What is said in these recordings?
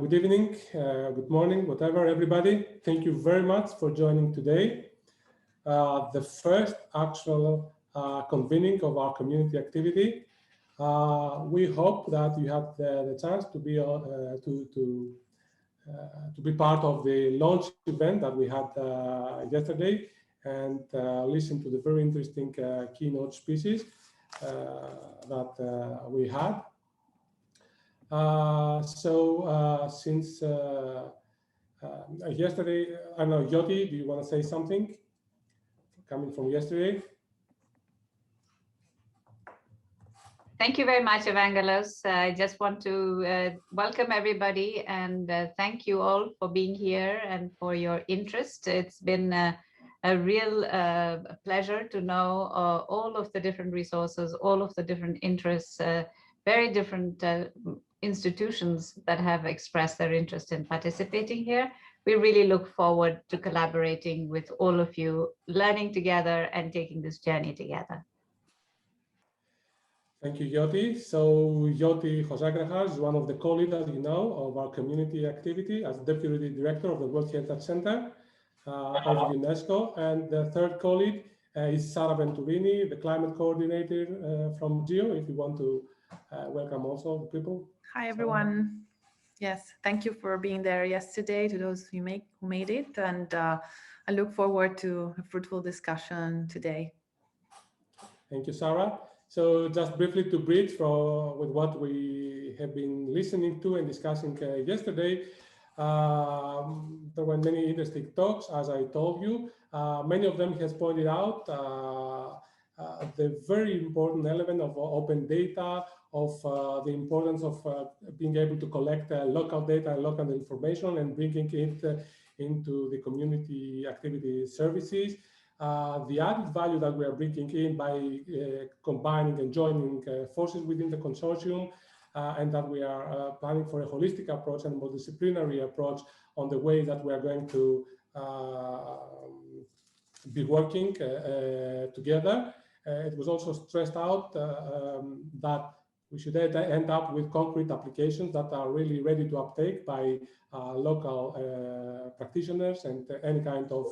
Good evening, good morning, whatever, everybody. Thank you very much for joining today. The first actual convening of our community activity. We hope that you had the chance to be part of the launch event that we had yesterday and listen to the very interesting keynote speeches that we had. Since yesterday, I don't know, Yoti, do you want to say something coming from yesterday? Thank you very much, Evangelos. I just want to welcome everybody and thank you all for being here and for your interest. It's been a real pleasure to know all of the different resources, all of the different interests, very different institutions that have expressed their interest in participating here. We really look forward to collaborating with all of you, learning together and taking this journey together. Thank you, Yoti. So Yoti Hosagrahar is one of the co-leaders, you know, of our community activity as Deputy Director of the World Heritage Center of UNESCO. And the third co-lead is Sara Venturini, the Climate Coordinator from GEO, if you want to welcome also the people. Hi, everyone. Yes, thank you for being there yesterday, to those who made it. And I look forward to a fruitful discussion today. Thank you, Sarah. So just briefly to bridge with what we have been listening to and discussing yesterday, there were many interesting talks, as I told you. Many of them has pointed out the very important element of open data, of the importance of being able to collect local data and local information and bringing it into the community activity services. The added value that we are bringing in by combining and joining forces within the consortium, and that we are planning for a holistic approach and multidisciplinary approach on the way that we are going to be working together. It was also stressed out that we should end up with concrete applications that are really ready to uptake by local practitioners and any kind of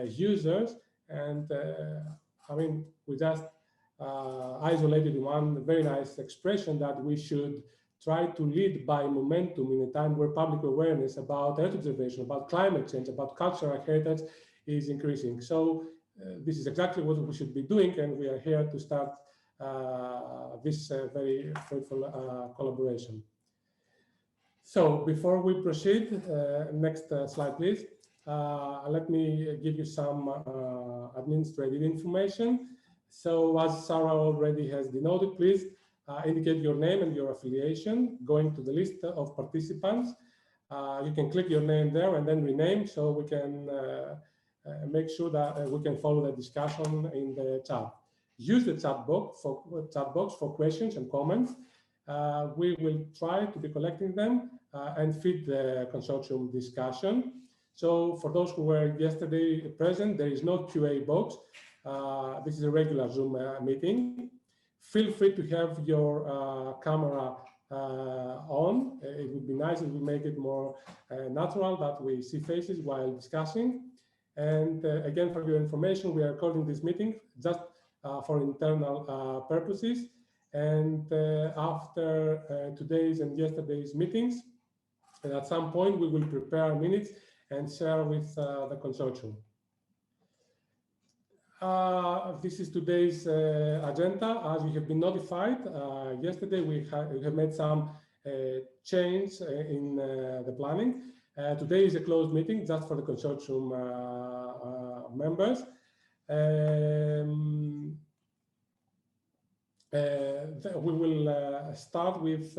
users. And I mean, we just isolated one very nice expression that we should try to lead by momentum in a time where public awareness about earth observation, about climate change, about cultural heritage is increasing. So this is exactly what we should be doing, and we are here to start this very fruitful collaboration. So before we proceed, next slide, please. Let me give you some administrative information. So as Sarah already has denoted, please indicate your name and your affiliation going to the list of participants. You can click your name there and then rename, so we can make sure that we can follow the discussion in the chat. Use the chat box for questions and comments. We will try to be collecting them and feed the consortium discussion. So for those who were yesterday present, there is no QA box. This is a regular Zoom meeting. Feel free to have your camera on. It would be nice if we make it more natural that we see faces while discussing. And again, for your information, we are recording this meeting just for internal purposes. And after today's and yesterday's meetings, and at some point we will prepare minutes and share with the consortium. This is today's agenda. As you have been notified, yesterday we have made some change in the planning. Today is a closed meeting just for the consortium members. We will start with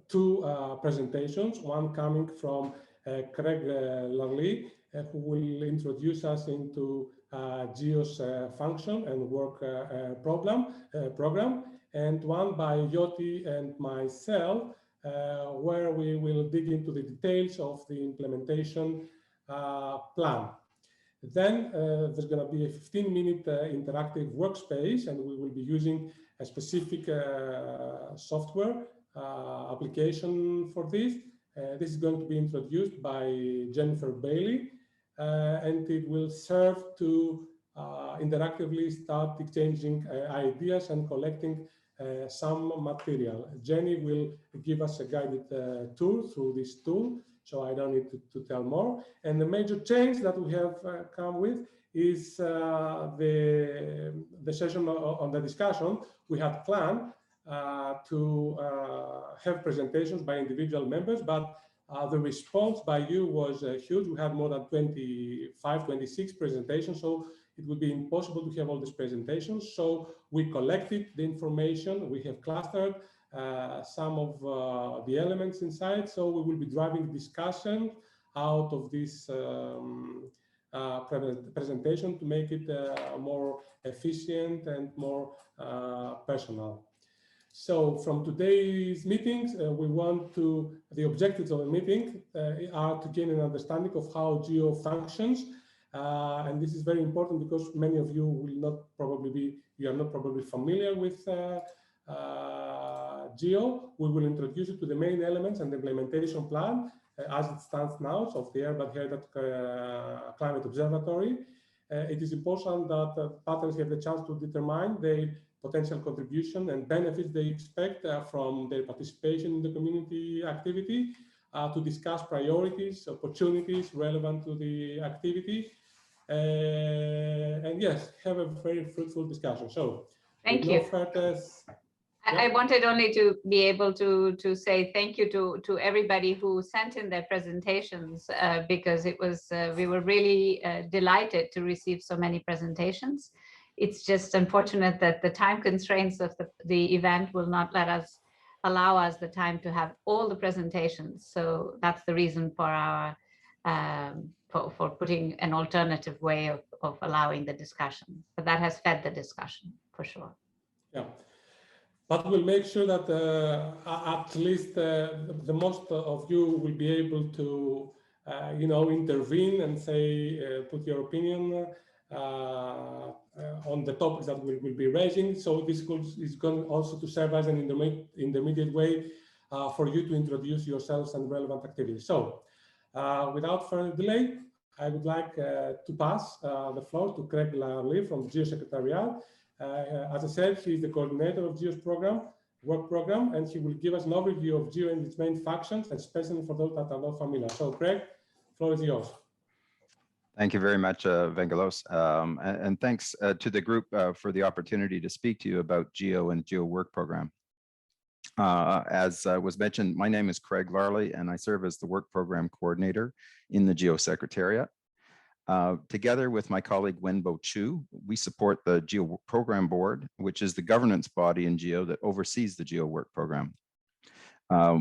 two presentations, one coming from Craig Larley, who will introduce us into GEO's function and work program, and one by Yoti and myself, where we will dig into the details of the implementation plan. Then there's going to be a 15-minute interactive workspace, and we will be using a specific software application for this. This is going to be introduced by Jennifer Bailey, and it will serve to interactively start exchanging ideas and collecting some material. Jenny will give us a guided tour through this tool, so I don't need to tell more. And the major change that we have come with is the session on the discussion. We had planned to have presentations by individual members, but the response by you was huge. We had more than 25, 26 presentations, so it would be impossible to have all these presentations. So we collected the information, we have clustered some of the elements inside, so we will be driving discussion out of this presentation to make it more efficient and more personal. So from today's meetings, the objectives of the meeting are to gain an understanding of how GEO functions. And this is very important because many of you will not probably be, you are not probably familiar with GEO. We will introduce you to the main elements and the implementation plan as it stands now, so of the Air but Habitat Climate Observatory. It is important that partners have the chance to determine their potential contribution and benefits they expect from their participation in the community activity, to discuss priorities, opportunities relevant to the activity, and yes, have a very fruitful discussion. So, thank you. I wanted only to be able to say thank you to everybody who sent in their presentations, because it was we were really delighted to receive so many presentations. It's just unfortunate that the time constraints of the event will not allow us the time to have all the presentations. So that's the reason for our for putting an alternative way of allowing the discussion. But that has fed the discussion for sure. Yeah. But we'll make sure that at least the most of you will be able to, intervene and say, put your opinion on the topics that we will be raising. So this is going also to serve as an intermediate way for you to introduce yourselves and relevant activities. So without further delay, I would like to pass the floor to Craig Larley from GEO Secretariat. As I said, he is the coordinator of GEO's work program, and he will give us an overview of GEO and its main functions, especially for those that are not familiar. So, Craig, the floor is yours. Thank you very much, Vangelos, and thanks to the group for the opportunity to speak to you about GEO and GEO work program. As was mentioned, my name is Craig Larley, and I serve as the work program coordinator in the GEO Secretariat. Together with my colleague Wenbo Chu, we support the GEO Program Board, which is the governance body in GEO that oversees the GEO work program.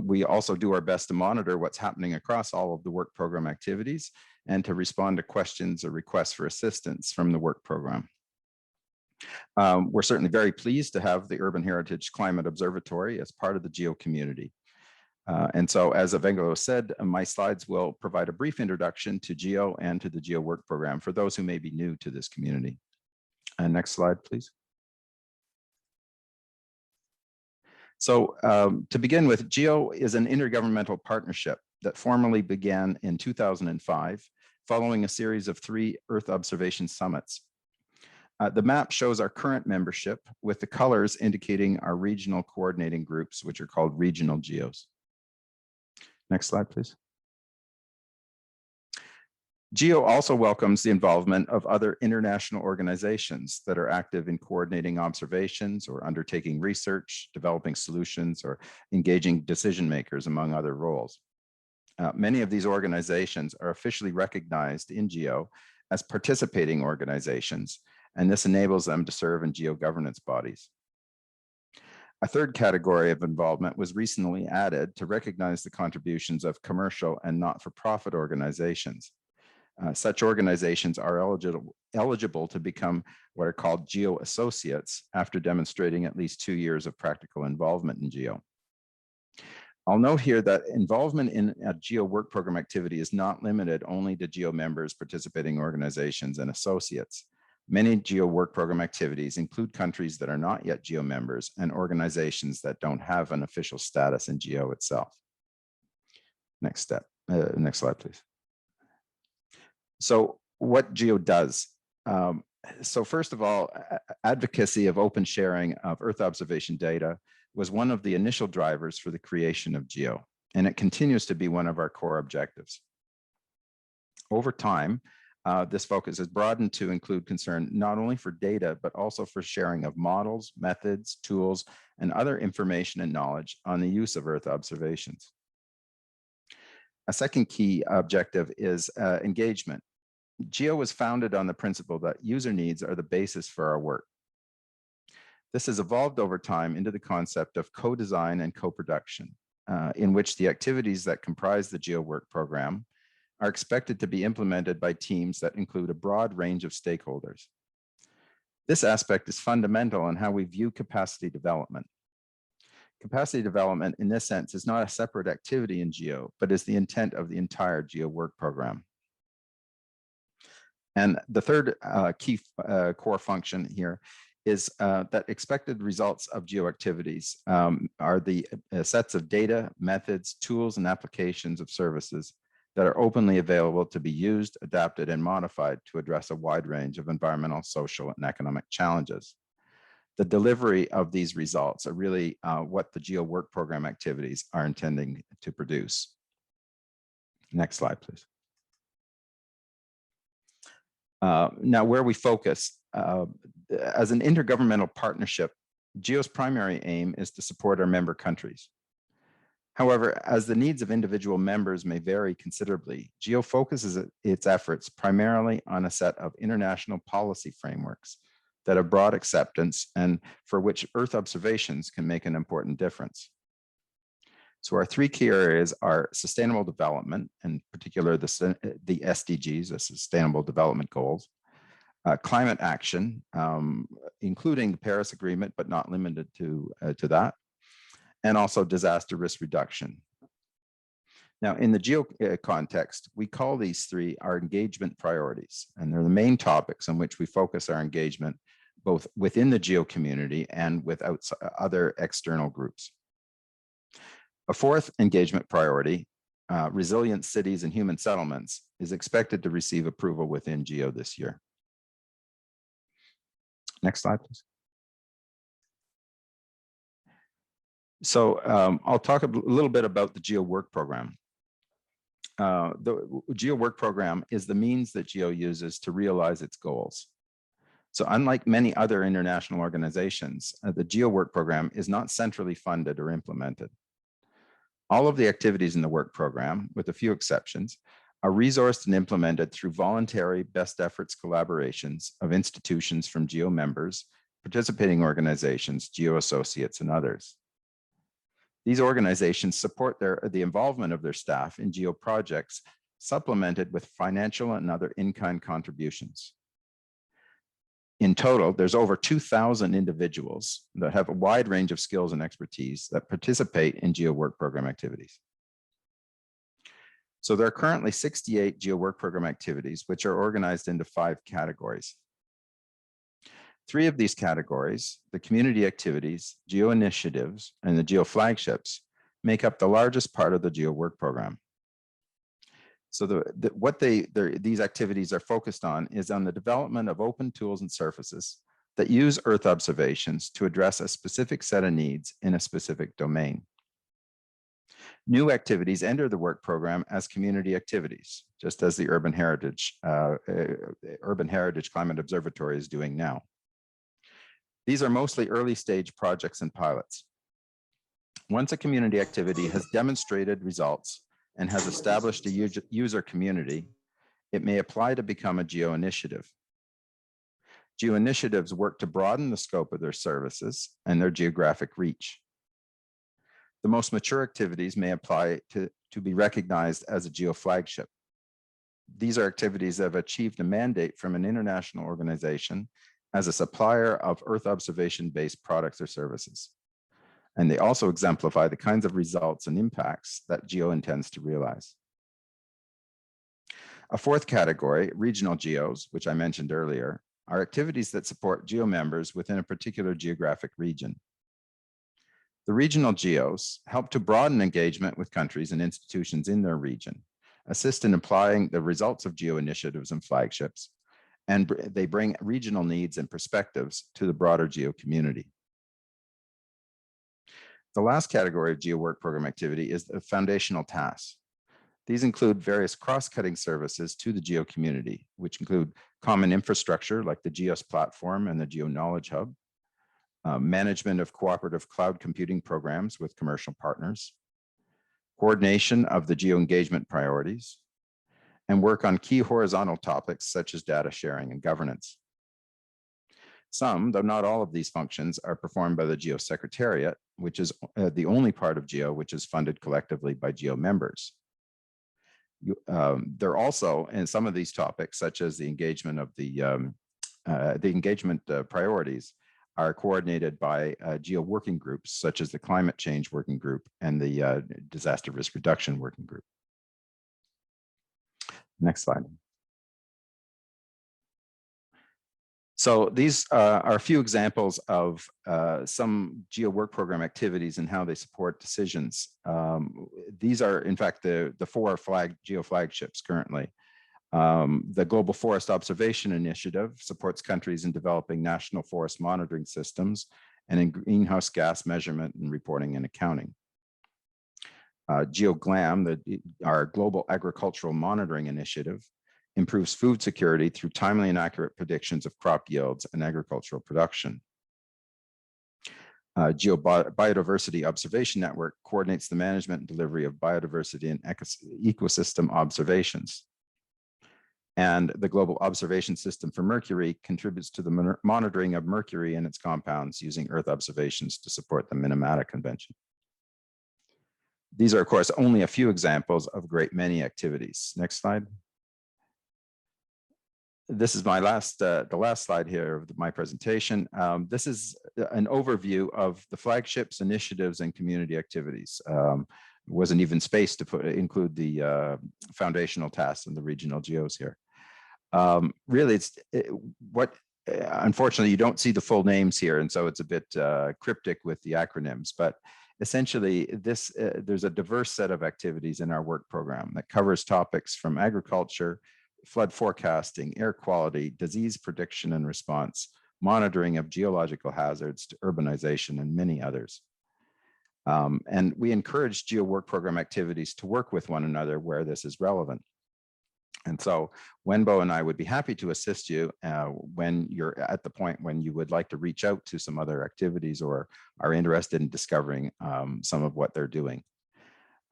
We also do our best to monitor what's happening across all of the work program activities and to respond to questions or requests for assistance from the work program. We're certainly very pleased to have the Urban Heritage Climate Observatory as part of the GEO community. And so, as Evangelos said, my slides will provide a brief introduction to GEO and to the GEO work program for those who may be new to this community. Next slide, please. So to begin with, GEO is an intergovernmental partnership that formally began in 2005, following a series of 3 Earth observation summits. The map shows our current membership with the colors indicating our regional coordinating groups, which are called regional GEOs. Next slide, please. GEO also welcomes the involvement of other international organizations that are active in coordinating observations or undertaking research, developing solutions, or engaging decision makers, among other roles. Many of these organizations are officially recognized in GEO as participating organizations, and this enables them to serve in GEO governance bodies. A third category of involvement was recently added to recognize the contributions of commercial and not-for-profit organizations. Such organizations are eligible to become what are called GEO associates after demonstrating at least 2 years of practical involvement in GEO. I'll note here that involvement in a GEO work program activity is not limited only to GEO members, participating organizations, and associates, Many GEO work program activities include countries that are not yet GEO members and organizations that don't have an official status in GEO itself. Next slide, please. So what GEO does. So first of all, advocacy of open sharing of Earth observation data was one of the initial drivers for the creation of GEO, and it continues to be one of our core objectives. Over time, this focus has broadened to include concern not only for data, but also for sharing of models, methods, tools, and other information and knowledge on the use of Earth observations. A second key objective is engagement. GEO was founded on the principle that user needs are the basis for our work. This has evolved over time into the concept of co-design and co-production, in which the activities that comprise the GEO work program are expected to be implemented by teams that include a broad range of stakeholders. This aspect is fundamental in how we view capacity development. Capacity development in this sense is not a separate activity in GEO, but is the intent of the entire GEO work program. And the third key core function here is that expected results of GEO activities are the sets of data, methods, tools, and applications of services that are openly available to be used, adapted, and modified to address a wide range of environmental, social, and economic challenges. The delivery of these results are really what the GEO work program activities are intending to produce. Next slide, please. Now, where we focus, as an intergovernmental partnership, GEO's primary aim is to support our member countries. However, as the needs of individual members may vary considerably, GEO focuses its efforts primarily on a set of international policy frameworks that have broad acceptance and for which Earth observations can make an important difference. So our three key areas are sustainable development, in particular the SDGs, the Sustainable Development Goals, climate action, including the Paris Agreement, but not limited to that, and also disaster risk reduction. Now, in the GEO context, we call these three our engagement priorities, and they're the main topics on which we focus our engagement, both within the GEO community and with other external groups. A fourth engagement priority, resilient cities and human settlements, is expected to receive approval within GEO this year. Next slide, please. So I'll talk a little bit about the GEO work program. The GEO work program is the means that GEO uses to realize its goals. So unlike many other international organizations, the GEO work program is not centrally funded or implemented. All of the activities in the work program, with a few exceptions, are resourced and implemented through voluntary best efforts collaborations of institutions from GEO members, participating organizations, GEO associates, and others. These organizations support the involvement of their staff in GEO projects, supplemented with financial and other in-kind contributions. In total, there's over 2,000 individuals that have a wide range of skills and expertise that participate in GEO work program activities. So there are currently 68 GEO work program activities, which are organized into 5 categories. 3 of these categories, the community activities, GEO initiatives, and the GEO flagships, make up the largest part of the GEO work program. So what these activities are focused on is on the development of open tools and surfaces that use Earth observations to address a specific set of needs in a specific domain. New activities enter the work program as community activities, just as the Urban Heritage Climate Observatory is doing now. These are mostly early stage projects and pilots. Once a community activity has demonstrated results and has established a user community, it may apply to become a GEO initiative. GEO initiatives work to broaden the scope of their services and their geographic reach. The most mature activities may apply to be recognized as a GEO flagship. These are activities that have achieved a mandate from an international organization as a supplier of Earth observation-based products or services. And they also exemplify the kinds of results and impacts that GEO intends to realize. A fourth category, regional GEOs, which I mentioned earlier, are activities that support GEO members within a particular geographic region. The regional GEOs help to broaden engagement with countries and institutions in their region, assist in applying the results of GEO initiatives and flagships, and they bring regional needs and perspectives to the broader GEO community. The last category of GEO work program activity is the foundational tasks. These include various cross-cutting services to the GEO community, which include common infrastructure like the GEOS platform and the GEO Knowledge Hub, management of cooperative cloud computing programs with commercial partners, coordination of the GEO engagement priorities, and work on key horizontal topics such as data sharing and governance. Some, though not all of these functions, are performed by the GEO Secretariat, which is the only part of GEO which is funded collectively by GEO members. There are also, in some of these topics, such as the engagement of the engagement priorities, are coordinated by GEO working groups, such as the Climate Change Working Group and the Disaster Risk Reduction Working Group. Next slide. So these are a few examples of some GEO work program activities and how they support decisions. These are, in fact, the 4 GEO flagships currently. The Global Forest Observation Initiative supports countries in developing national forest monitoring systems and in greenhouse gas measurement and reporting and accounting. GEOGLAM, our Global Agricultural Monitoring Initiative, improves food security through timely and accurate predictions of crop yields and agricultural production. GEO Biodiversity Observation Network coordinates the management and delivery of biodiversity and ecosystem observations. And the Global Observation System for Mercury contributes to the monitoring of mercury and its compounds using Earth observations to support the Minamata Convention. These are, of course, only a few examples of a great many activities. Next slide. This is my the last slide here of my presentation. This is an overview of the flagships, initiatives, and community activities. Wasn't even space to include the foundational tasks and the regional GEOs here. Really, unfortunately, you don't see the full names here, and so it's a bit cryptic with the acronyms, but essentially there's a diverse set of activities in our work program that covers topics from agriculture, flood forecasting, air quality, disease prediction and response, monitoring of geological hazards to urbanization, and many others. And we encourage GEO work program activities to work with one another where this is relevant. And so Wenbo and I would be happy to assist you when you're at the point when you would like to reach out to some other activities or are interested in discovering some of what they're doing.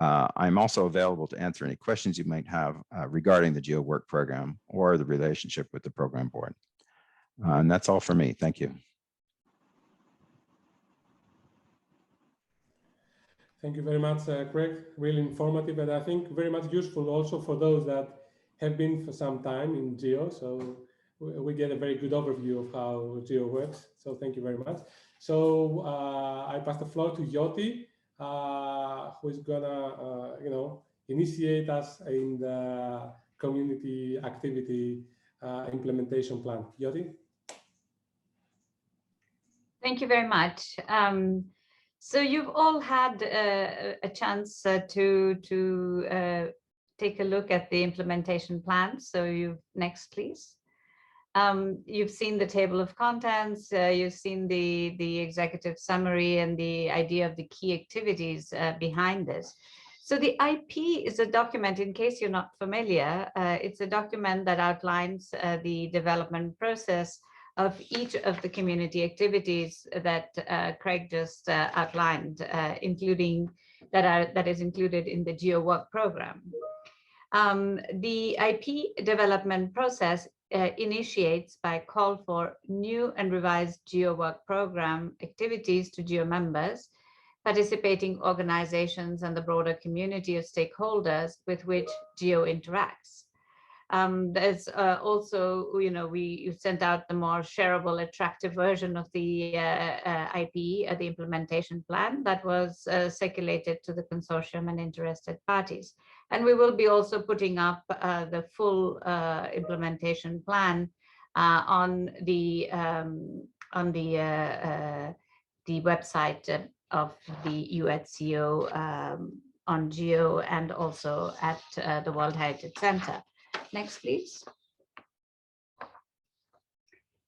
I'm also available to answer any questions you might have regarding the GEO work program or the relationship with the program board. And that's all for me. Thank you. Thank you very much, Craig. Really informative, and I think very much useful also for those that have been for some time in GEO. So we get a very good overview of how GEO works. So thank you very much. So I pass the floor to Yoti, who is gonna, initiate us in the community activity implementation plan. Yoti. Thank you very much. So you've all had a chance to take a look at the implementation plan. So next, please. You've seen the table of contents, you've seen the executive summary and the idea of the key activities behind this. So the IP is a document, in case you're not familiar, it's a document that outlines the development process of each of the community activities that Craig just outlined, including that is included in the GEO work program. The IP development process initiates by call for new and revised GEO work program activities to GEO members, participating organizations, and the broader community of stakeholders with which GEO interacts. There's also, you sent out the more shareable, attractive version of the IP, the implementation plan that was circulated to the consortium and interested parties. And we will be also putting up the full implementation plan on the website of the UHCO on Geo, and also at the World Heritage Center. Next, please.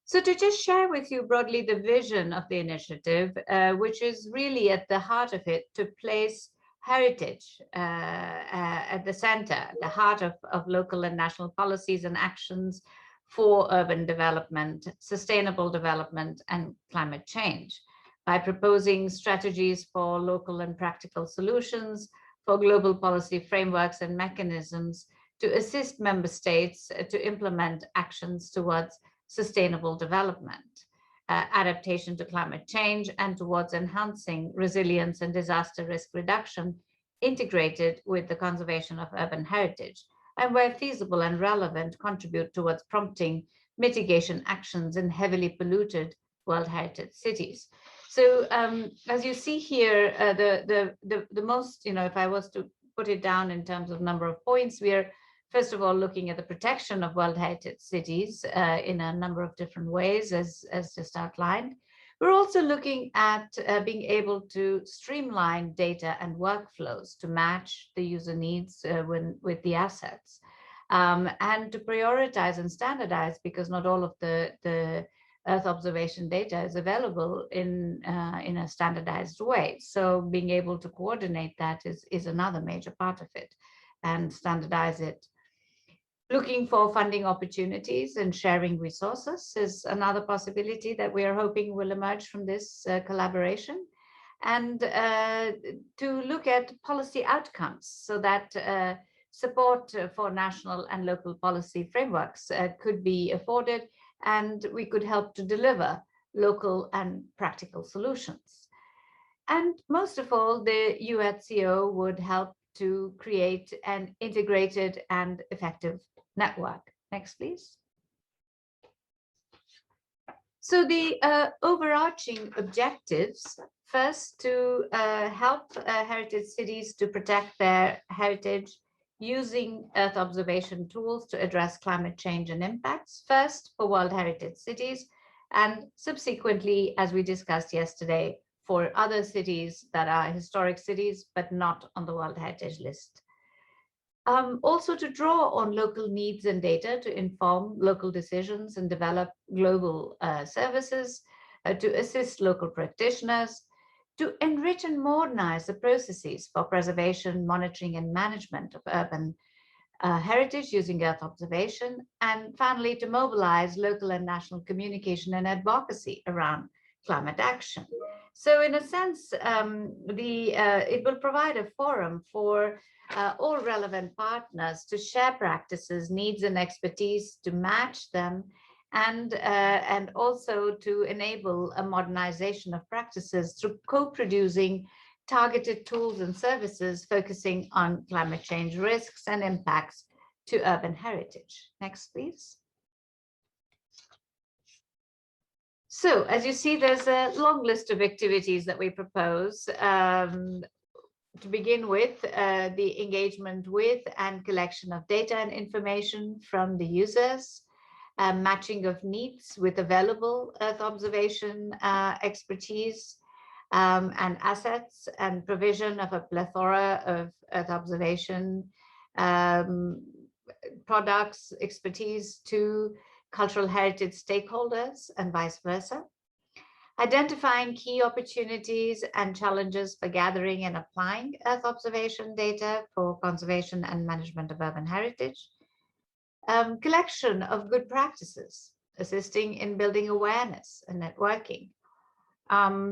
So to just share with you broadly the vision of the initiative, which is really at the heart of it, to place heritage at the center, the heart of local and national policies and actions for urban development, sustainable development, and climate change, by proposing strategies for local and practical solutions, for global policy frameworks and mechanisms to assist member states to implement actions towards sustainable development, adaptation to climate change, and towards enhancing resilience and disaster risk reduction, integrated with the conservation of urban heritage, and where feasible and relevant, contribute towards prompting mitigation actions in heavily polluted World Heritage cities. So as you see here, the most, if I was to put it down in terms of number of points, we are first of all looking at the protection of World Heritage cities in a number of different ways, as just outlined. We're also looking at being able to streamline data and workflows to match the user needs with the assets, and to prioritize and standardize, because not all of the Earth observation data is available in a standardized way. So being able to coordinate that is another major part of it, and standardize it. Looking for funding opportunities and sharing resources is another possibility that we are hoping will emerge from this collaboration. And to look at policy outcomes, so that support for national and local policy frameworks could be afforded, and we could help to deliver local and practical solutions. And most of all, the UHCO would help to create an integrated and effective network. Next, please. So the overarching objectives, first, to help heritage cities to protect their heritage using Earth observation tools to address climate change and impacts, first for World Heritage cities, and subsequently, as we discussed yesterday, for other cities that are historic cities, but not on the World Heritage list. Also to draw on local needs and data to inform local decisions and develop global services, to assist local practitioners, to enrich and modernize the processes for preservation, monitoring, and management of urban heritage using Earth observation, and finally to mobilize local and national communication and advocacy around climate action. So in a sense, it will provide a forum for all relevant partners to share practices, needs, and expertise, to match them, and also to enable a modernization of practices through co-producing targeted tools and services focusing on climate change risks and impacts to urban heritage. Next, please. So as you see, there's a long list of activities that we propose. To begin with, the engagement with and collection of data and information from the users, matching of needs with available Earth observation expertise and assets, and provision of a plethora of Earth observation products, expertise to cultural heritage stakeholders and vice versa. Identifying key opportunities and challenges for gathering and applying Earth observation data for conservation and management of urban heritage. Collection of good practices, assisting in building awareness and networking.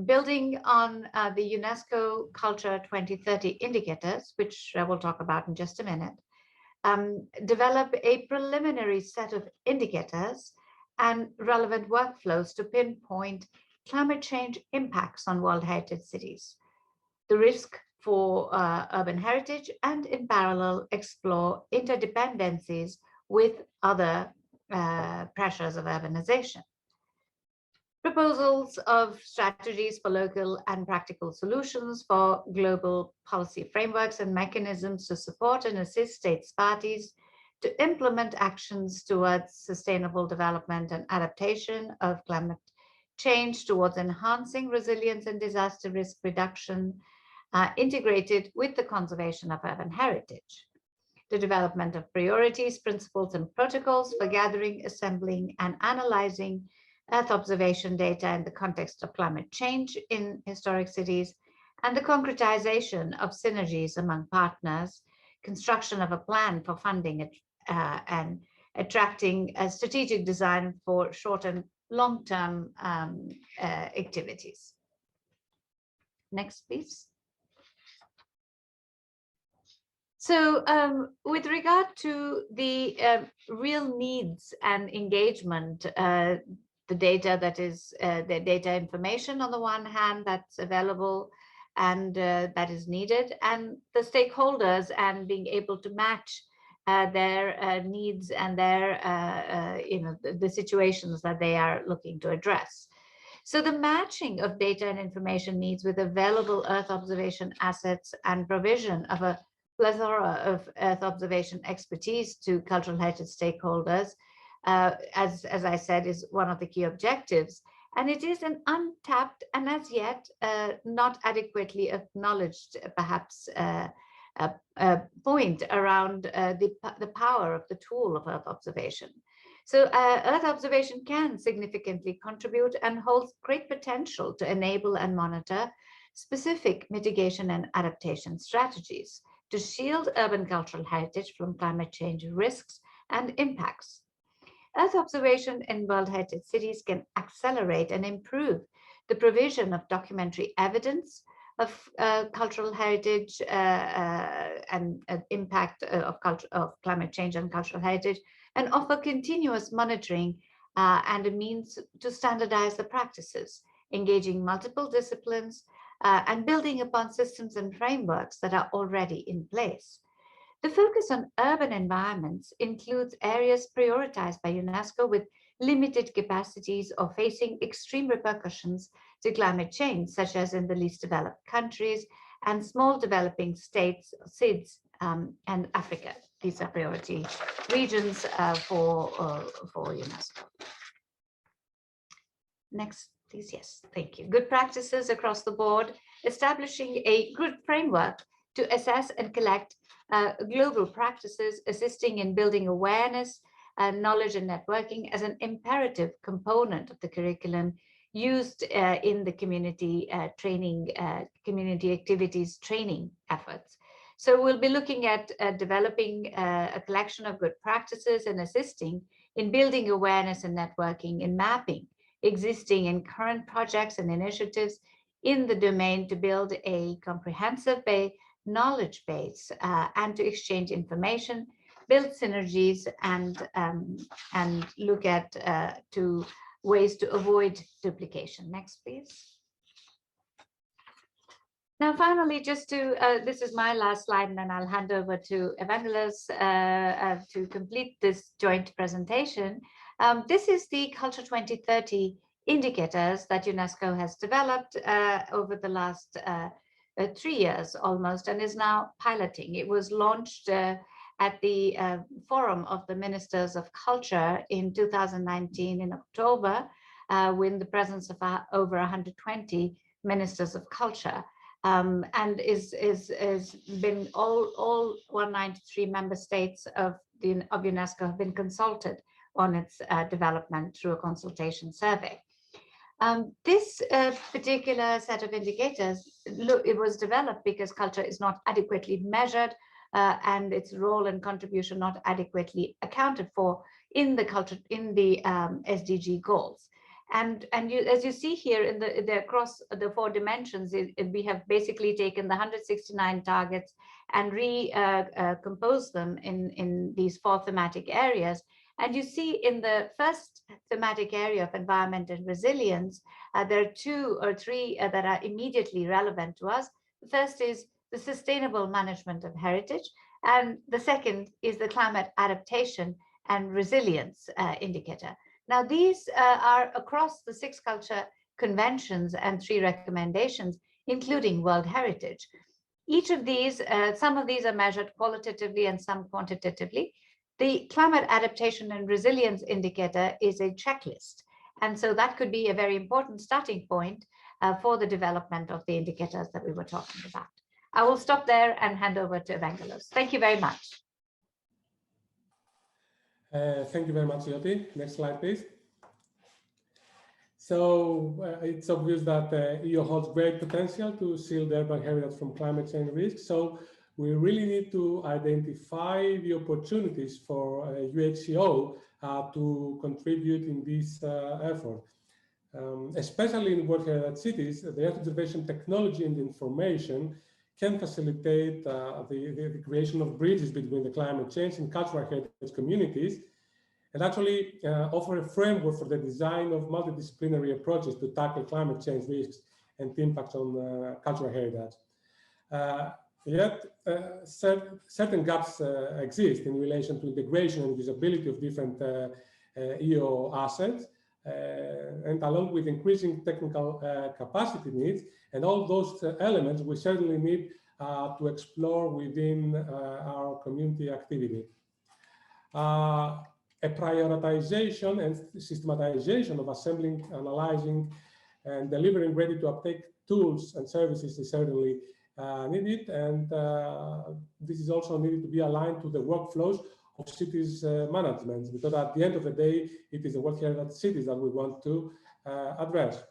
Building on the UNESCO Culture 2030 indicators, which I will talk about in just a minute. Develop a preliminary set of indicators and relevant workflows to pinpoint climate change impacts on World Heritage cities, the risk for urban heritage, and in parallel explore interdependencies with other pressures of urbanization. Proposals of strategies for local and practical solutions for global policy frameworks and mechanisms to support and assist states parties to implement actions towards sustainable development and adaptation of climate change, towards enhancing resilience and disaster risk reduction, integrated with the conservation of urban heritage. The development of priorities, principles, and protocols for gathering, assembling, and analyzing Earth observation data in the context of climate change in historic cities, and the concretization of synergies among partners, construction of a plan for funding it, and attracting a strategic design for short and long-term activities. Next, please. So with regard to the real needs and engagement, the data that is the data information on the one hand that's available and that is needed, and the stakeholders and being able to match their needs and their the situations that they are looking to address. So the matching of data and information needs with available Earth observation assets and provision of a plethora of Earth observation expertise to cultural heritage stakeholders, as I said, is one of the key objectives. And it is an untapped and as yet not adequately acknowledged, perhaps, point around the power of the tool of Earth observation. So Earth observation can significantly contribute and holds great potential to enable and monitor specific mitigation and adaptation strategies to shield urban cultural heritage from climate change risks and impacts. Earth observation in World Heritage Cities can accelerate and improve the provision of documentary evidence of cultural heritage and impact of climate change and cultural heritage, and offer continuous monitoring and a means to standardize the practices, engaging multiple disciplines and building upon systems and frameworks that are already in place. The focus on urban environments includes areas prioritized by UNESCO with limited capacities or facing extreme repercussions to climate change, such as in the least developed countries and small developing states, SIDS, and Africa. These are priority regions for UNESCO. Next, please. Yes, thank you. Good practices across the board, establishing a good framework to assess and collect global practices, assisting in building awareness, knowledge and networking as an imperative component of the curriculum used in the community training, community activities training efforts. So we'll be looking at developing a collection of good practices and assisting in building awareness and networking and mapping existing and current projects and initiatives in the domain to build a comprehensive knowledge base and to exchange information, build synergies, and look at to ways to avoid duplication. Next, please. Now, finally, just to, this is my last slide, and then I'll hand over to Evangelos to complete this joint presentation. This is the Culture 2030 indicators that UNESCO has developed over the last 3 years almost, and is now piloting. It was launched at the Forum of the Ministers of Culture in 2019 in October, with the presence of over 120 ministers of culture. And is been all 193 member states of UNESCO have been consulted on its development through a consultation survey. This particular set of indicators, it was developed because culture is not adequately measured and its role and contribution not adequately accounted for in the SDG goals. And as you see here in the across the 4 dimensions, we have basically taken the 169 targets and recomposed them in these 4 thematic areas. And you see in the first thematic area of environment and resilience, there are 2 or 3 that are immediately relevant to us. The first is the sustainable management of heritage, and the second is the climate adaptation and resilience indicator. Now, these are across the 6 culture conventions and 3 recommendations, including World Heritage. Each of these, some of these are measured qualitatively and some quantitatively. The climate adaptation and resilience indicator is a checklist. And so that could be a very important starting point for the development of the indicators that we were talking about. I will stop there and hand over to Evangelos. Thank you very much. Thank you very much, Jyoti. Next slide, please. So it's obvious that EU holds great potential to shield urban habitats from climate change risks. So we really need to identify the opportunities for UHCO to contribute in this effort. Especially in world heritage cities, the earth observation technology and information can facilitate the creation of bridges between the climate change and cultural heritage communities, and actually offer a framework for the design of multidisciplinary approaches to tackle climate change risks and impacts on cultural heritage. Yet, certain gaps exist in relation to integration and usability of different EU assets, and along with increasing technical capacity needs, and all those elements we certainly need to explore within our community activity. A prioritization and systematization of assembling, analyzing, and delivering ready-to-uptake tools and services is certainly needed, and this is also needed to be aligned to the workflows of cities management, because at the end of the day, it is the World Heritage cities that we want to address.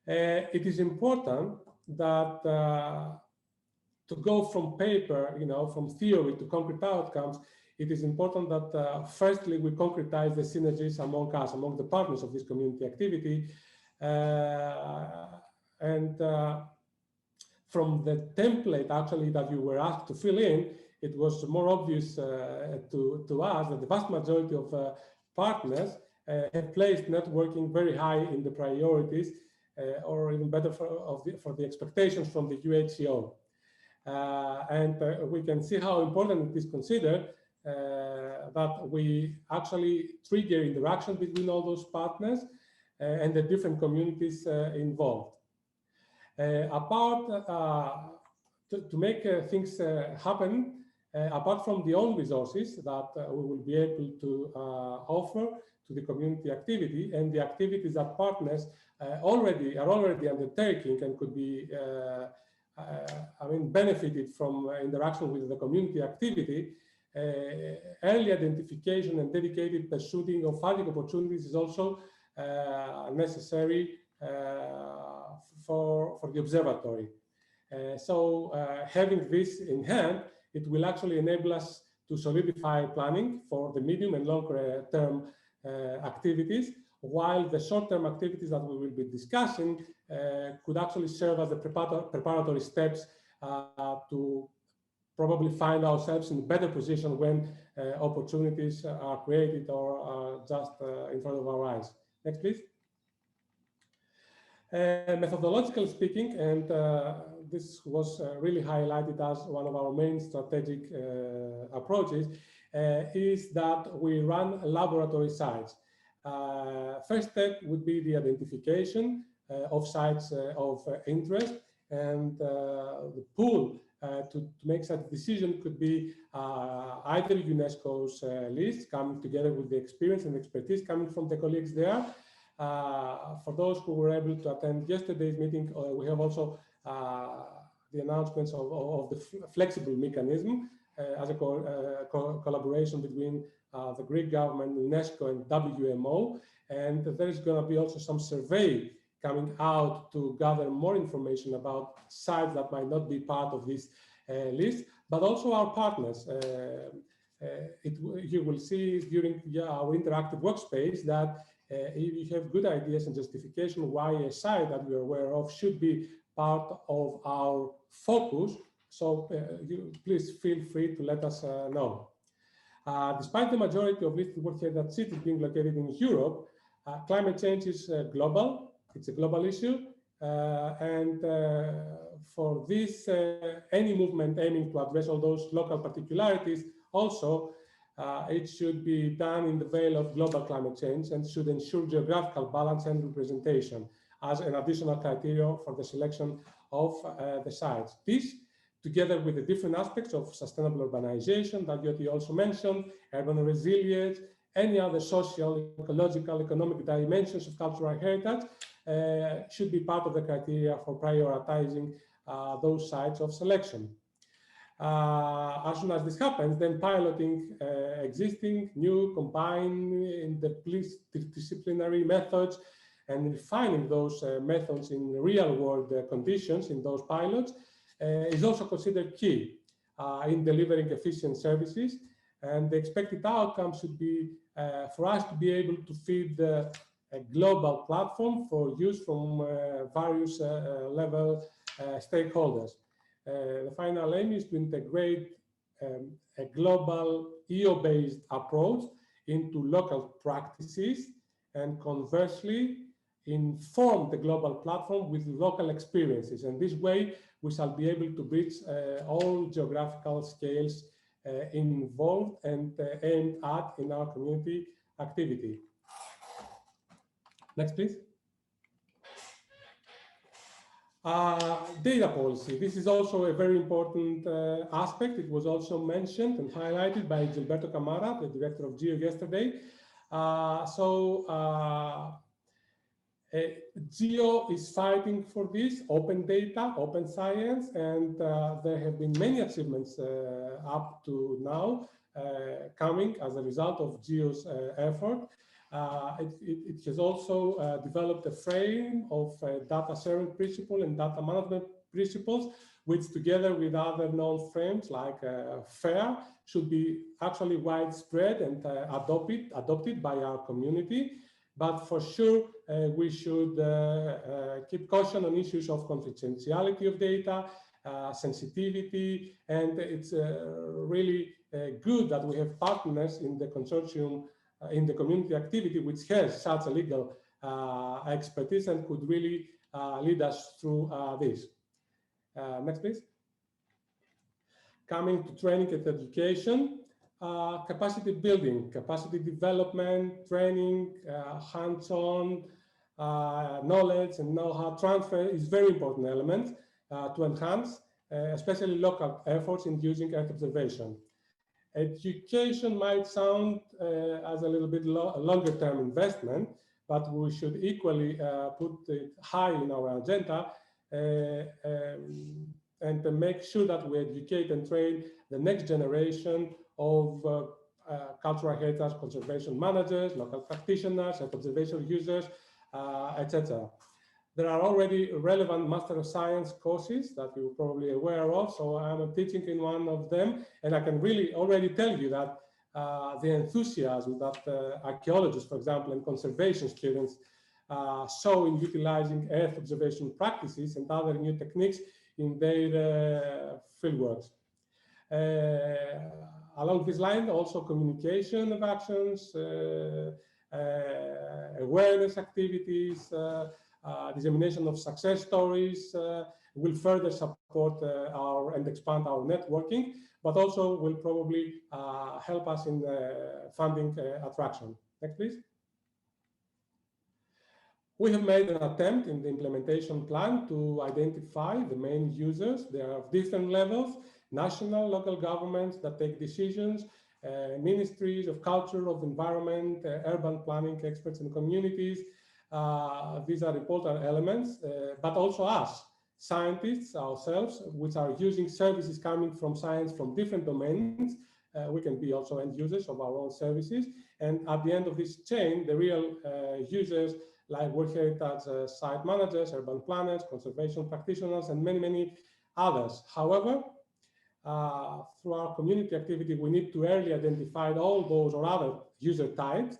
It is important that to go from paper, from theory to concrete outcomes, it is important that firstly, we concretize the synergies among us, among the partners of this community activity, and from the template actually that you were asked to fill in, it was more obvious to us that the vast majority of partners have placed networking very high in the priorities, or even better for the expectations from the UHCO. And we can see how important it is considered that we actually trigger interaction between all those partners and the different communities involved. To make things happen, apart from the own resources that we will be able to offer to the community activity and the activities that partners are already undertaking and could be benefited from interaction with the community activity, early identification and dedicated pursuing of funding opportunities is also necessary for the observatory. So having this in hand, it will actually enable us to solidify planning for the medium and long term activities, while the short-term activities that we will be discussing could actually serve as the preparatory steps to probably find ourselves in a better position when opportunities are created or are just in front of our eyes. Next, please. Methodologically speaking, and this was really highlighted as one of our main strategic approaches, is that we run laboratory sites. First step would be the identification of sites of interest, and the pool to make such decision could be either UNESCO's list, coming together with the experience and expertise coming from the colleagues there. For those who were able to attend yesterday's meeting, we have also the announcements of the flexible mechanism as a collaboration between the Greek government, UNESCO, and WMO. And there is going to be also some survey coming out to gather more information about sites that might not be part of this list, but also our partners. You will see during our interactive workspace that if you have good ideas and justification why a site that you're aware of should be part of our focus, so please feel free to let us know. Despite the majority of listed World Heritage cities being located in Europe, climate change is global. It's a global issue. And for this, any movement aiming to address all those local particularities also, it should be done in the veil of global climate change and should ensure geographical balance and representation as an additional criteria for the selection of the sites. This, together with the different aspects of sustainable urbanization that Yoti also mentioned, urban resilience, any other social, ecological, economic dimensions of cultural heritage should be part of the criteria for prioritizing those sites of selection. As soon as this happens, then piloting existing, new, combined interdisciplinary methods and refining those methods in real-world conditions in those pilots is also considered key in delivering efficient services. And the expected outcome should be for us to be able to feed a global platform for use from various level stakeholders. The final aim is to integrate a global EU-based approach into local practices and conversely inform the global platform with local experiences. And this way we shall be able to bridge all geographical scales involved and aimed at in our community activity. Next, please. Data policy. This is also a very important aspect. It was also mentioned and highlighted by Gilberto Camara, the director of GEO yesterday. GEO is fighting for this open data, open science, and there have been many achievements up to now coming as a result of GEO's effort. It has also developed a frame of data sharing principle and data management principles, which together with other known frames like FAIR should be actually widespread and adopted by our community. But for sure, we should keep caution on issues of confidentiality of data, sensitivity, and it's really good that we have partners in the consortium, in the community activity, which has such a legal expertise and could really lead us through this. Next, please. Coming to training and education, capacity building, capacity development, training, hands-on knowledge and know-how transfer is very important element to enhance, especially local efforts in using Earth observation. Education might sound as a little bit longer-term investment, but we should equally put it high in our agenda and to make sure that we educate and train the next generation of cultural heritage conservation managers, local practitioners, Earth observation users, etc. There are already relevant Master of Science courses that you're probably aware of. So I'm teaching in one of them, and I can really already tell you that the enthusiasm that archaeologists, for example, and conservation students show in utilizing Earth observation practices and other new techniques in their fieldworks. Along this line, also communication of actions, awareness activities, dissemination of success stories will further support our and expand our networking, but also will probably help us in funding attraction. Next, please. We have made an attempt in the implementation plan to identify the main users. There are different levels, national, local governments that take decisions, ministries of culture, of environment, urban planning experts and communities. These are important elements, but also us, scientists ourselves, which are using services coming from science from different domains. We can be also end users of our own services. And at the end of this chain, the real users like World Heritage site managers, urban planners, conservation practitioners, and many, many others. However, through our community activity, we need to early identify all those or other user types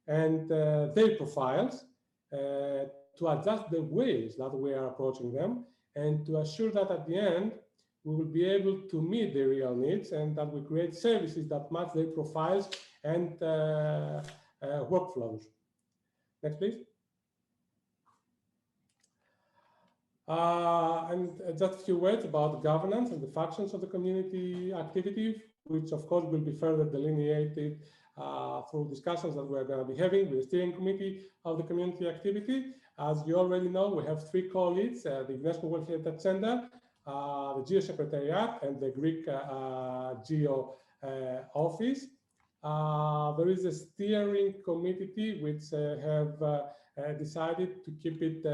and their profiles to adjust the ways that we are approaching them and to assure that at the end, we will be able to meet their real needs and that we create services that match their profiles and workflows. Next, please. And just a few words about governance and the functions of the community activity, which of course will be further delineated through discussions that we're going to be having with the steering committee of the community activity. As you already know, we have 3 co-leads, the UNESCO World Heritage Center, the Geo Secretariat and the Greek Geo office. There is a steering committee which have decided to keep it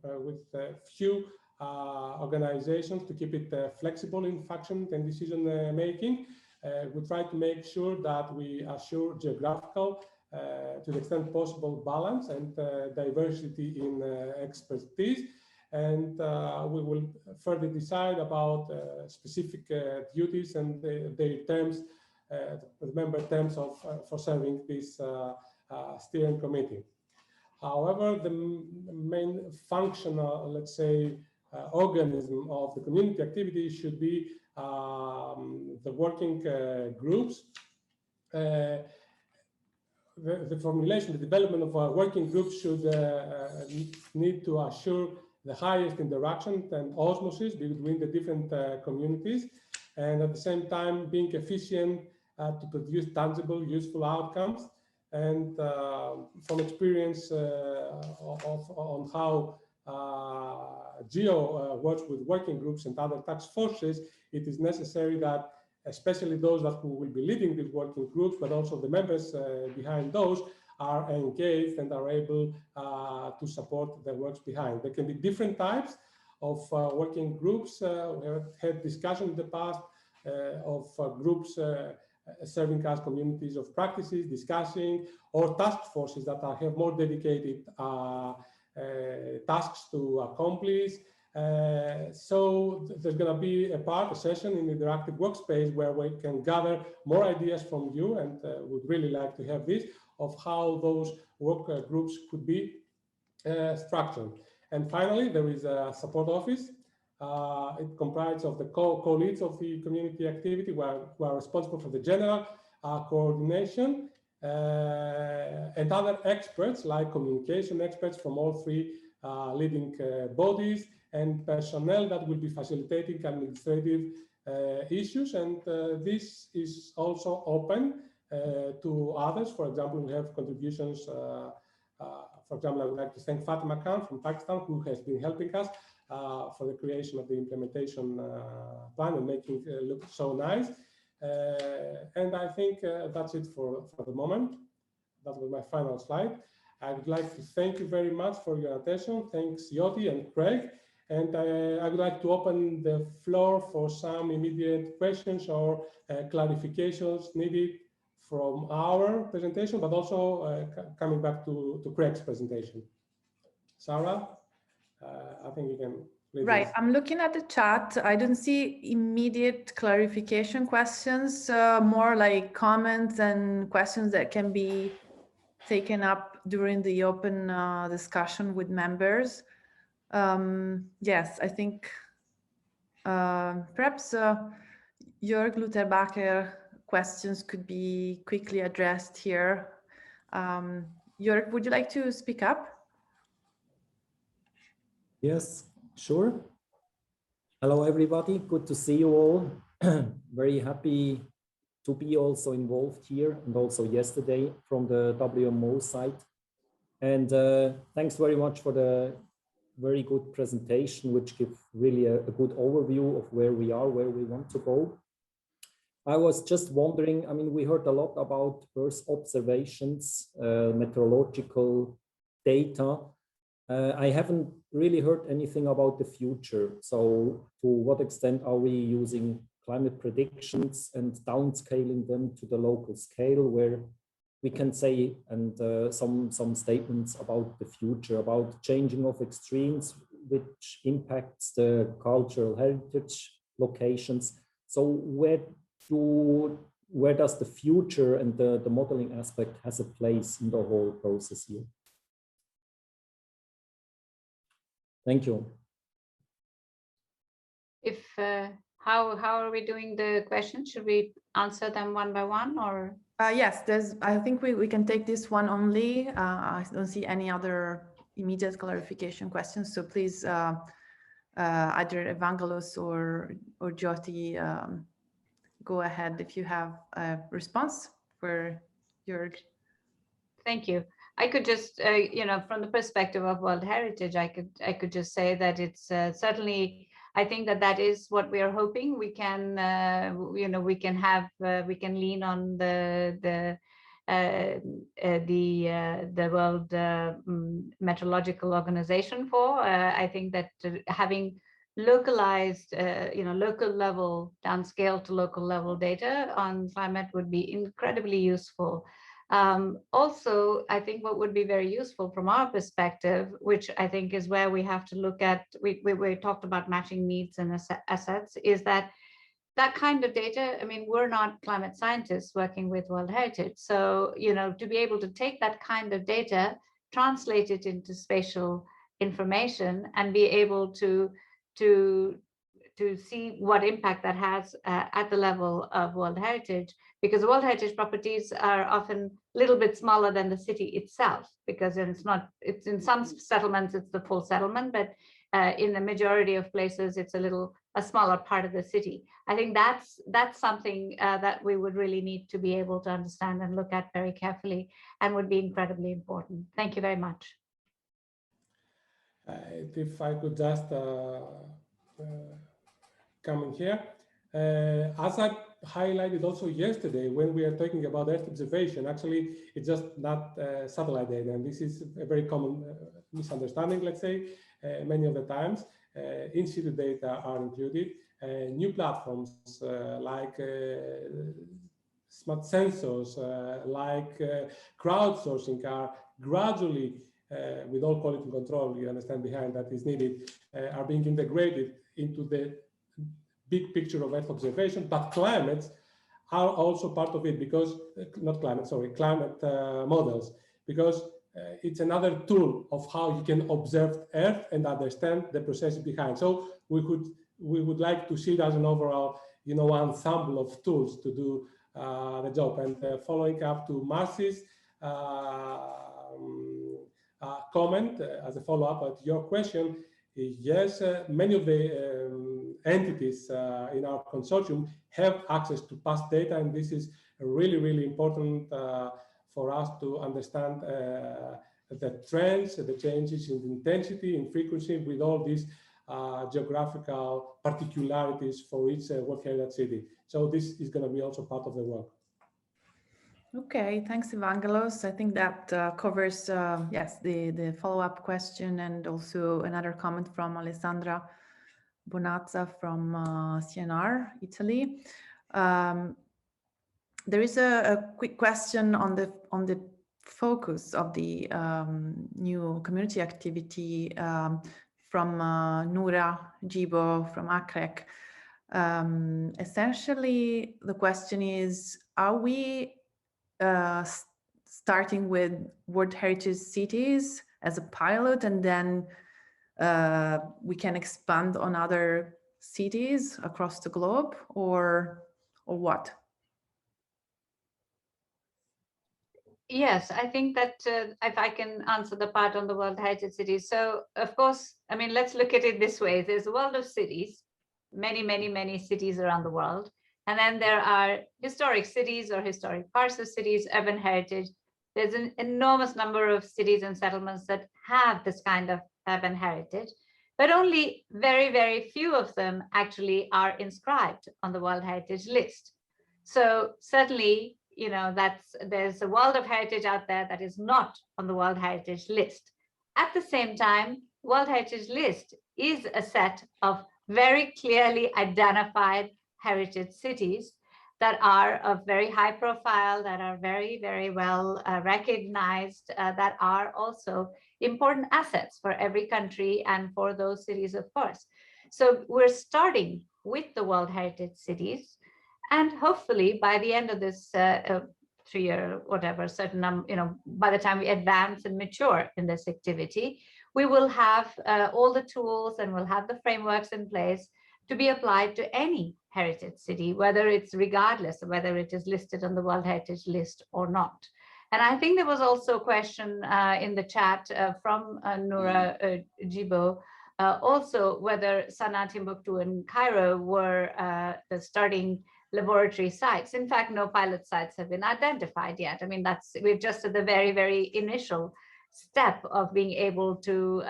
with few organizations, to keep it flexible in function and decision making. We try to make sure that we assure geographical, to the extent possible, balance and diversity in expertise. And we will further decide about specific duties and their terms, the member terms of for serving this steering committee. However, the main functional, let's say, organism of the community activity should be the working groups. The formulation, the development of working groups should need to assure the highest interaction and osmosis between the different communities, and at the same time being efficient to produce tangible, useful outcomes. And from experience on how GEO works with working groups and other task forces, it is necessary that especially those that who will be leading these working groups, but also the members behind those, are engaged and are able to support the works behind. There can be different types of working groups. We have had discussion in the past of groups serving as communities of practices, discussing, or task forces that have more dedicated tasks to accomplish. So there's going to be a session in the interactive workspace where we can gather more ideas from you, and would really like to have this, of how those work groups could be structured. And finally, there is a support office. It comprises of the co-leads of the community activity who are responsible for the general coordination, and other experts like communication experts from all three leading bodies, and personnel that will be facilitating administrative issues. And this is also open to others. For example, we have contributions. For example, I would like to thank Fatima Khan from Pakistan, who has been helping us for the creation of the implementation plan and making it look so nice. And I think that's it for the moment. That was my final slide. I would like to thank you very much for your attention. Thanks, Yoti and Craig. And I would like to open the floor for some immediate questions or clarifications needed from our presentation, but also coming back to Craig's presentation. Sarah, I think you can. Right, I'm looking at the chat. I don't see immediate clarification questions, more like comments and questions that can be taken up during the open discussion with members. Yes, I think perhaps Jörg Lutherbacher questions could be quickly addressed here. Jörg, would you like to speak up? Yes, sure. Hello, everybody. Good to see you all. Very happy to be also involved here, and also yesterday from the WMO side. And thanks very much for the very good presentation, which gives really a good overview of where we are, where we want to go. I was just wondering, I mean, we heard a lot about Earth observations, meteorological data. I haven't really heard anything about the future. So to what extent are we using climate predictions and downscaling them to the local scale, where we can say, and some statements about the future, about changing of extremes, which impacts the cultural heritage locations. So where does the future and the modeling aspect has a place in the whole process here? Thank you. If how are we doing the questions? Should we answer them one by one, or? Yes, I think we can take this one only. I don't see any other immediate clarification questions. So please, either Evangelos or Jyoti, go ahead if you have a response for Jörg. Thank you. I could just, you know, from the perspective of World Heritage, I could just say that it's certainly, I think that that is what we are hoping. We can, we can have, we can lean on the World Meteorological Organization for. I think that having localized, local level, downscale to local level data on climate would be incredibly useful. Also, I think what would be very useful from our perspective, which I think is where we have to look at, we talked about matching needs and assets, is that kind of data, I mean, we're not climate scientists working with World Heritage. So, to be able to take that kind of data, translate it into spatial information and be able to see what impact that has at the level of World Heritage, because World Heritage properties are often a little bit smaller than the city itself, because it's in some settlements, it's the full settlement, but in the majority of places, it's a smaller part of the city. I think that's something that we would really need to be able to understand and look at very carefully, and would be incredibly important. Thank you very much. If I could just come in here. As I highlighted also yesterday, when we are talking about Earth observation, actually, it's just not satellite data. And this is a very common misunderstanding, let's say. Many of the times, in-situ data are included. New platforms like smart sensors, like crowdsourcing are gradually, with all quality control, you understand behind that is needed, are being integrated into the big picture of Earth observation, but climates are also part of it, because, climate models, because it's another tool of how you can observe Earth and understand the processes behind. So we would like to see it as an overall, ensemble of tools to do the job. And following up to Marcy's comment as a follow-up to your question, yes, many of the entities in our consortium have access to past data, and this is really, really important for us to understand the trends, the changes in intensity, in frequency, with all these geographical particularities for each World Heritage City. So this is going to be also part of the work. Okay, thanks, Evangelos. I think that covers, yes, the follow-up question, and also another comment from Alessandra Bonazza from CNR, Italy. There is a quick question on the focus of the new community activity from Noura Jibo from ACREC. Essentially, the question is, are we starting with World Heritage cities as a pilot, and then we can expand on other cities across the globe, or what? Yes, I think that if I can answer the part on the World Heritage Cities. So, of course, I mean, let's look at it this way. There's a world of cities, many, many, many cities around the world. And then there are historic cities or historic parts of cities, urban heritage. There's an enormous number of cities and settlements that have this kind of urban heritage, but only very, very few of them actually are inscribed on the World Heritage list. So certainly, there's a world of heritage out there that is not on the World Heritage list. At the same time, World Heritage list is a set of very clearly identified heritage cities that are of very high profile, that are very, very well recognized, that are also important assets for every country and for those cities, of course. So we're starting with the World Heritage cities. And hopefully by the end of this 3-year, whatever, certain number, by the time we advance and mature in this activity, we will have all the tools and we'll have the frameworks in place to be applied to any heritage city, whether it's regardless of whether it is listed on the World Heritage list or not. And I think there was also a question in the chat from Noura Jibo, also whether Sanaa, Timbuktu, and Cairo were the starting laboratory sites. In fact, no pilot sites have been identified yet. I mean, we're just at the very, very initial step of being able to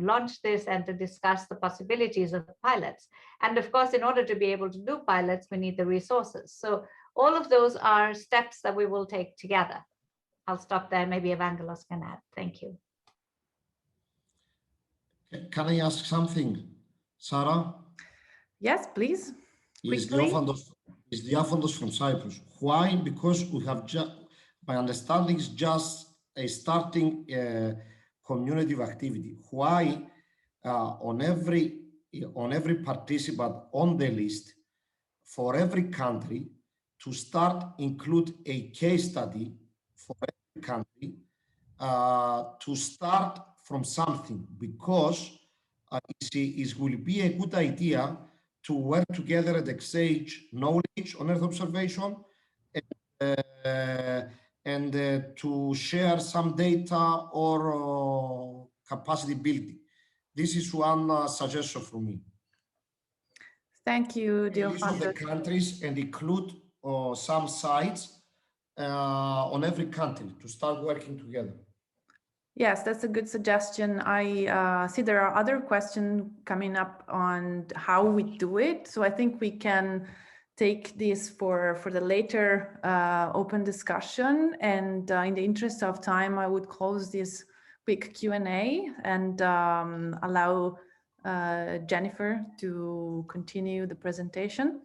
launch this and to discuss the possibilities of pilots. And of course, in order to be able to do pilots, we need the resources. So all of those are steps that we will take together. I'll stop there. Maybe Evangelos can add. Thank you. Can I ask something, Sarah? Yes, please. Is Quickly. Diaphantos from Cyprus. Why? Because we have just, my understanding is just a starting community of activity. Why on every participant on the list for every country to start include a case study for every country to start from something, because it will be a good idea to work together and exchange knowledge on Earth observation and to share some data or capacity building. This is one suggestion from me. Thank you, A list of the Diophantos. countries and include some sites on every country to start working together. Yes, that's a good suggestion. I see there are other questions coming up on how we do it. So I think we can take this for the later open discussion. And in the interest of time, I would close this quick Q&A and allow Jennifer to continue the presentation.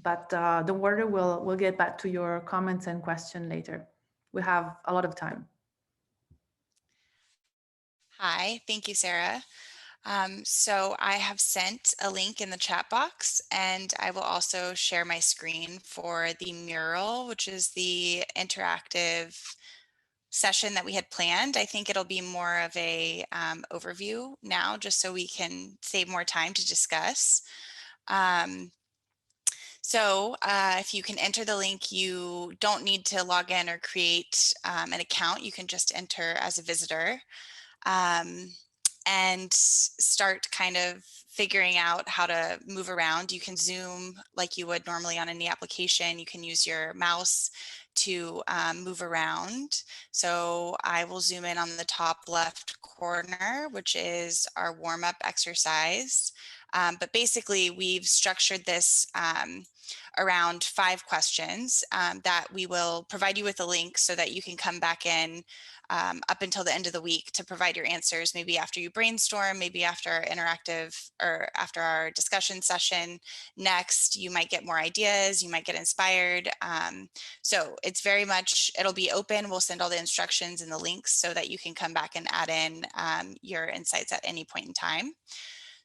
But don't worry, we'll get back to your comments and question later. We have a lot of time. Hi, thank you, Sarah. So I have sent a link in the chat box, and I will also share my screen for the mural, which is the interactive session that we had planned. I think it'll be more of a overview now, just so we can save more time to discuss. So if you can enter the link, you don't need to log in or create an account. You can just enter as a visitor. And start kind of figuring out how to move around. You can zoom like you would normally on any application. You can use your mouse to move around. So I will zoom in on the top left corner, which is our warm-up exercise. But basically, we've structured this around 5 questions that we will provide you with a link so that you can come back in up until the end of the week to provide your answers, maybe after you brainstorm, maybe after our interactive or after our discussion session. Next, you might get more ideas, you might get inspired. So it's very much, it'll be open. We'll send all the instructions and the links so that you can come back and add in your insights at any point in time.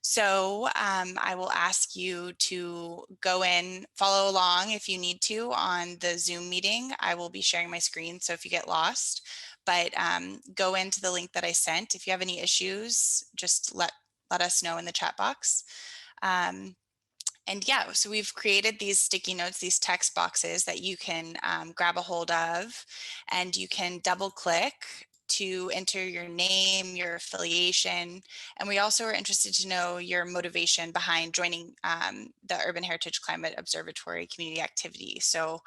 So I will ask you to go in, follow along if you need to on the Zoom meeting. I will be sharing my screen, so if you get lost, but go into the link that I sent. If you have any issues, just let us know in the chat box. And yeah, so we've created these sticky notes, these text boxes that you can grab a hold of, and you can double click to enter your name, your affiliation. And we also are interested to know your motivation behind joining the Urban Heritage Climate Observatory community activity. So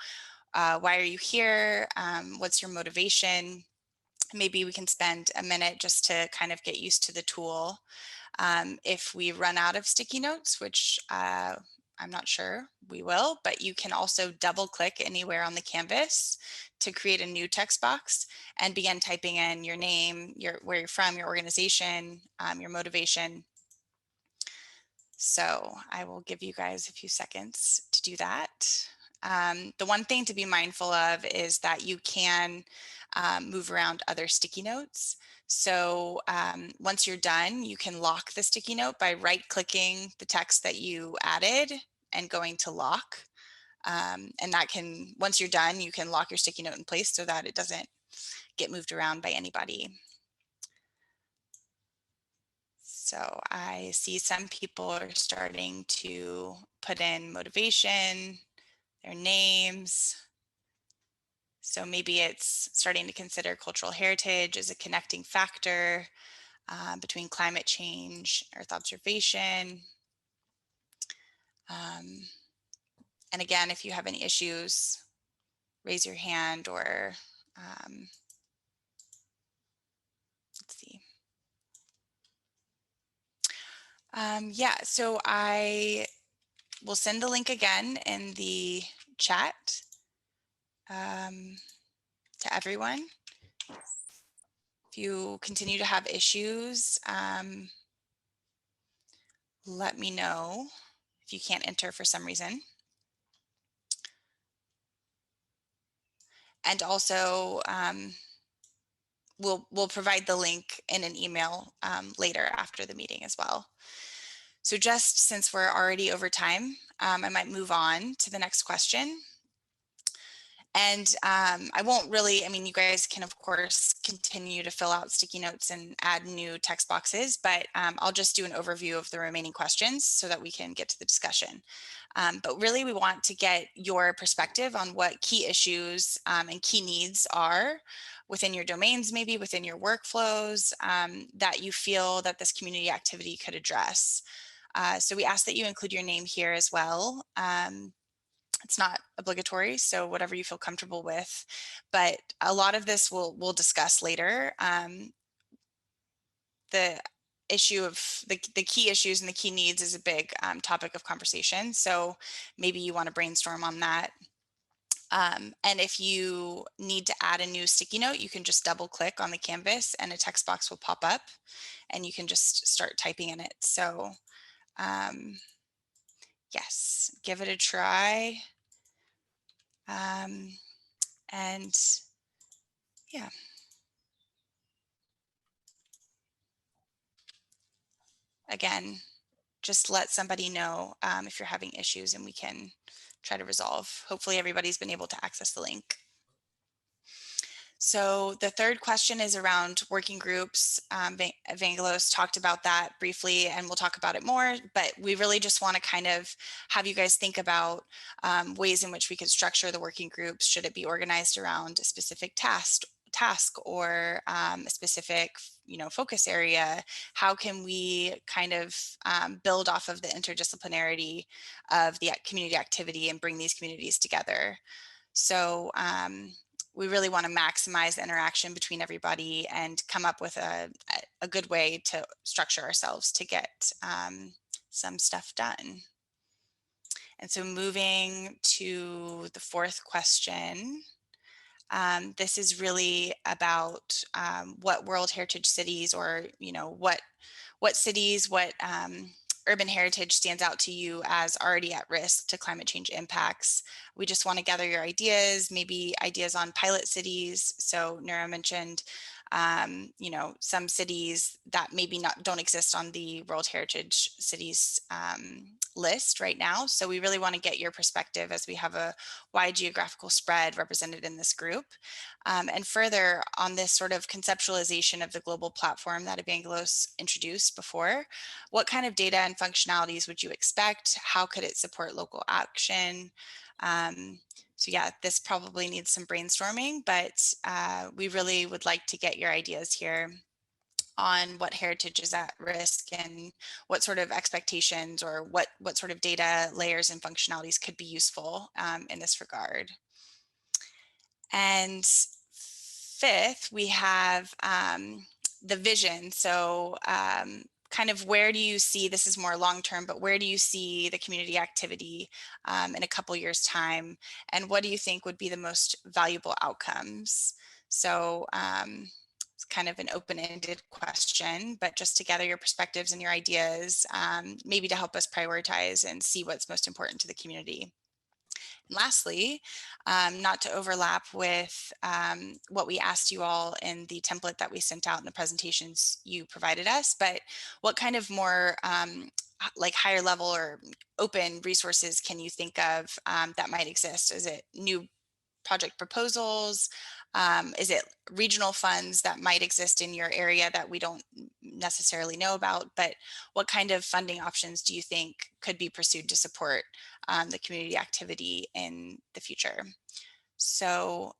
why are you here? What's your motivation? Maybe we can spend a minute just to kind of get used to the tool. If we run out of sticky notes, which I'm not sure we will, but you can also double click anywhere on the canvas to create a new text box and begin typing in your name, where you're from, your organization, your motivation. So I will give you guys a few seconds to do that. The one thing to be mindful of is that you can move around other sticky notes. So once you're done, you can lock the sticky note by right-clicking the text that you added and going to lock. And that can, once you're done, you can lock your sticky note in place so that it doesn't get moved around by anybody. So I see some people are starting to put in motivation, their names. So maybe it's starting to consider cultural heritage as a connecting factor between climate change, Earth observation. And again, if you have any issues, raise your hand or Yeah, so I will send the link again in the chat to everyone. If you continue to have issues, let me know if you can't enter for some reason. And also, we'll provide the link in an email later after the meeting as well. So just since we're already over time, I might move on to the next question. And I won't really, I mean, you guys can, of course, continue to fill out sticky notes and add new text boxes, but I'll just do an overview of the remaining questions so that we can get to the discussion. But really, we want to get your perspective on what key issues and key needs are within your domains, maybe within your workflows that you feel that this community activity could address. So we ask that you include your name here as well. It's not obligatory, so whatever you feel comfortable with, but a lot of this we'll discuss later. The issue of the key issues and the key needs is a big topic of conversation, so maybe you want to brainstorm on that. And if you need to add a new sticky note, you can just double click on the canvas and a text box will pop up and you can just start typing in it. So yes, give it a try. And yeah. Again, just let somebody know if you're having issues and we can try to resolve. Hopefully everybody's been able to access the link. So the third question is around working groups. Evangelos talked about that briefly and we'll talk about it more, but we really just want to kind of have you guys think about ways in which we could structure the working groups. Should it be organized around a specific task or a specific focus area? How can we kind of build off of the interdisciplinarity of the community activity and bring these communities together? So we really want to maximize the interaction between everybody and come up with a good way to structure ourselves to get some stuff done. And so moving to the fourth question, this is really about what World Heritage cities or, what cities, what urban heritage stands out to you as already at risk to climate change impacts. We just want to gather your ideas, maybe ideas on pilot cities. So Nura mentioned, some cities that maybe don't exist on the World Heritage Cities list right now. So we really want to get your perspective as we have a wide geographical spread represented in this group. And further on this sort of conceptualization of the global platform that Evangelos introduced before, what kind of data and functionalities would you expect? How could it support local action? So yeah, this probably needs some brainstorming, but we really would like to get your ideas here on what heritage is at risk and what sort of expectations or what sort of data layers and functionalities could be useful in this regard. And fifth, we have the vision. So kind of where do you see, this is more long-term, but where do you see the community activity in a couple years' time? And what do you think would be the most valuable outcomes? So it's kind of an open-ended question, but just to gather your perspectives and your ideas, maybe to help us prioritize and see what's most important to the community. And lastly, not to overlap with what we asked you all in the template that we sent out in the presentations you provided us, but what kind of more like higher level or open resources can you think of that might exist? Is it new project proposals? Is it regional funds that might exist in your area that we don't necessarily know about? But what kind of funding options do you think could be pursued to support the community activity in the future? So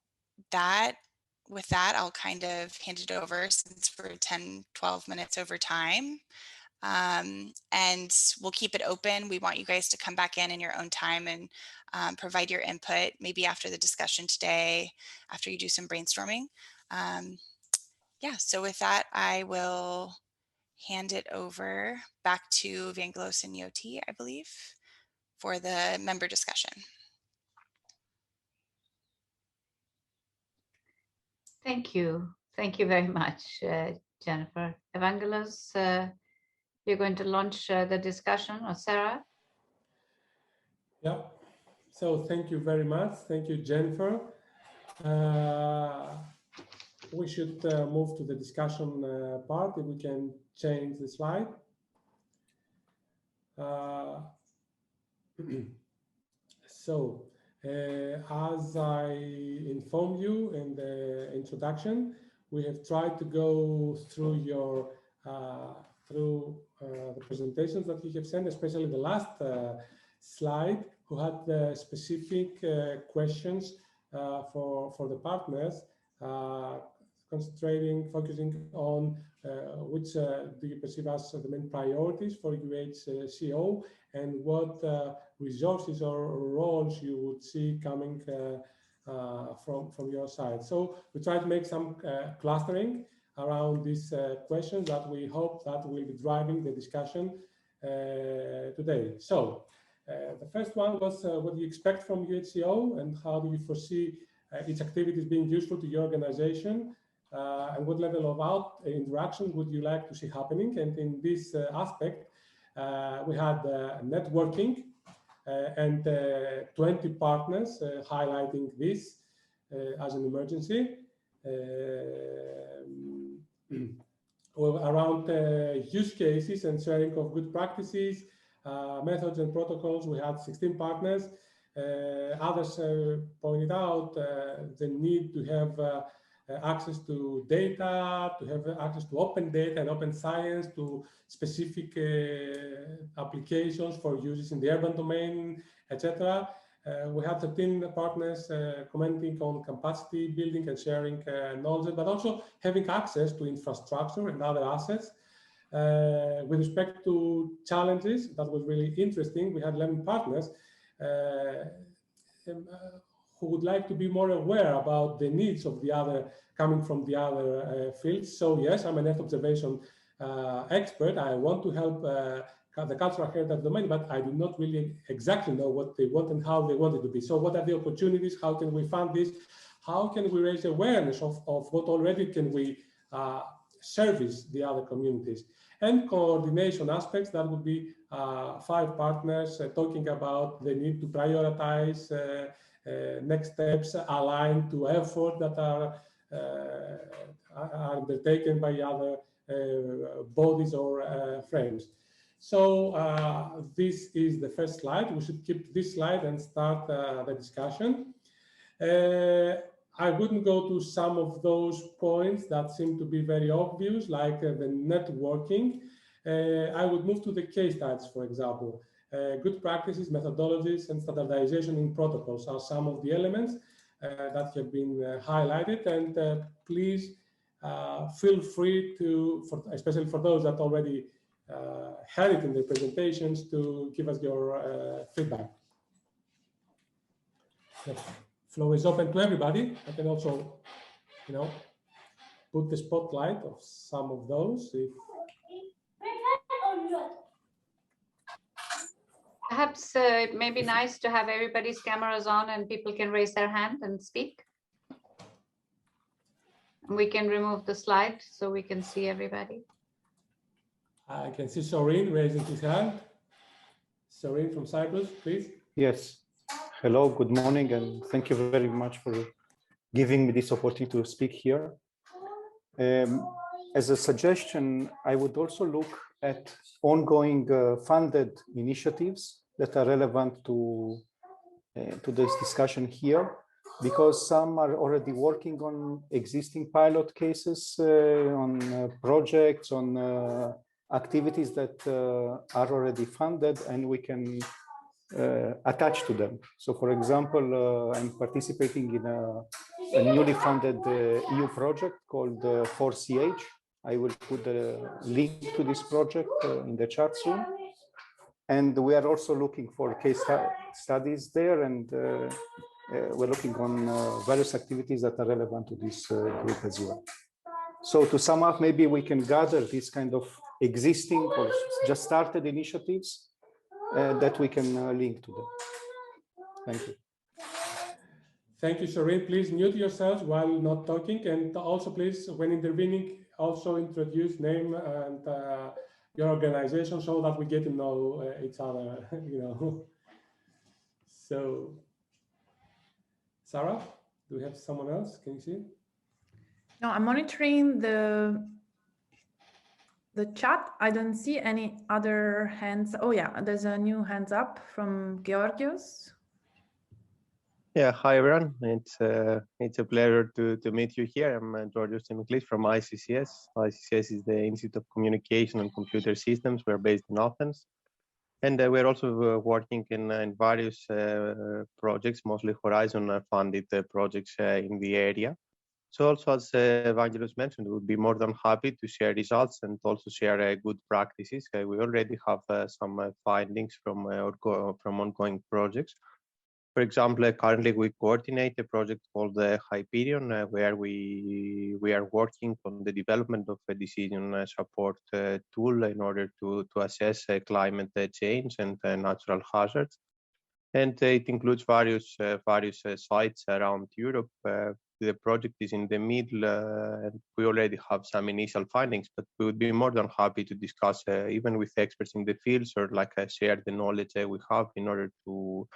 with that, I'll kind of hand it over since we're 10, 12 minutes over time. And we'll keep it open. We want you guys to come back in your own time and provide your input, maybe after the discussion today, after you do some brainstorming. Yeah, so with that, I will hand it over back to Evangelos and Yoti, I believe, for the member discussion. Thank you. Thank you very much, Jennifer. Evangelos, you're going to launch the discussion, or Sarah? Yeah. So thank you very much. Thank you, Jennifer. We should move to the discussion part. If we can change the slide. So, as I informed you in the introduction, we have tried to go through your the presentations that you have sent, especially the last slide, who had specific questions for the partners, focusing on which do you perceive as the main priorities for UHCO, and what resources or roles you would see coming from your side. So we try to make some clustering around these questions that we hope that will be driving the discussion today. So the first one was what do you expect from UHCO, and how do you foresee its activities being useful to your organization, and what level of interaction would you like to see happening? And in this aspect, we had networking and 20 partners highlighting this as an emergency. Around use cases and sharing of good practices, methods and protocols, we had 16 partners. Others pointed out the need to have access to data, to have access to open data and open science, to specific applications for uses in the urban domain, etc. We have 13 partners commenting on capacity building and sharing knowledge, but also having access to infrastructure and other assets. With respect to challenges, that was really interesting. We had 11 partners who would like to be more aware about the needs of the other, coming from the other fields. So yes, I'm an Earth observation expert. I want to help the cultural heritage domain, but I do not really exactly know what they want and how they want it to be. So what are the opportunities? How can we fund this? How can we raise awareness of what already can we service the other communities? And coordination aspects, that would be 5 partners talking about the need to prioritize next steps aligned to effort that are undertaken by other bodies or frames. So this is the first slide. We should keep this slide and start the discussion. I wouldn't go to some of those points that seem to be very obvious, like the networking. I would move to the case studies, for example. Good practices, methodologies, and standardization in protocols are some of the elements that have been highlighted. And please feel free to, especially for those that already had it in their presentations, to give us your feedback. The floor is open to everybody. I can also, put the spotlight of some of those. Perhaps it may be nice to have everybody's cameras on and people can raise their hand and speak. And we can remove the slide so we can see everybody. I can see Sorin raising his hand. Sorin from Cyprus, please. Yes. Hello, good morning, and thank you very much for giving me this opportunity to speak here. As a suggestion, I would also look at ongoing funded initiatives that are relevant to this discussion here, because some are already working on existing pilot cases, on projects, on activities that are already funded, and we can attach to them. So for example, I'm participating in a newly funded EU project called 4CH. I will put a link to this project in the chat soon. And we are also looking for case studies there, and we're looking on various activities that are relevant to this group as well. So to sum up, maybe we can gather this kind of existing or just started initiatives that we can link to them. Thank you. Thank you, Shireen. Please mute yourselves while not talking, and also please, when intervening, also introduce name and your organization so that we get to know each other. You know. So, Sarah, do we have someone else? Can you see? No, I'm monitoring the chat. I don't see any other hands. Oh yeah, there's a new hands up from Georgios. Yeah, hi everyone. It's a pleasure to meet you here. I'm Georgios Timiklis from ICCS. ICCS is the Institute of Communication and Computer Systems. We're based in Athens, and we're also working in various projects, mostly Horizon-funded projects in the area. So also, as Evangelos mentioned, we would be more than happy to share results and also share good practices. We already have some findings from ongoing projects. For example, currently we coordinate a project called the Hyperion, where we are working on the development of a decision support tool in order to assess climate change and natural hazards. And it includes various sites around Europe. The project is in the middle, and we already have some initial findings, but we would be more than happy to discuss even with experts in the fields, or share the knowledge we have in order to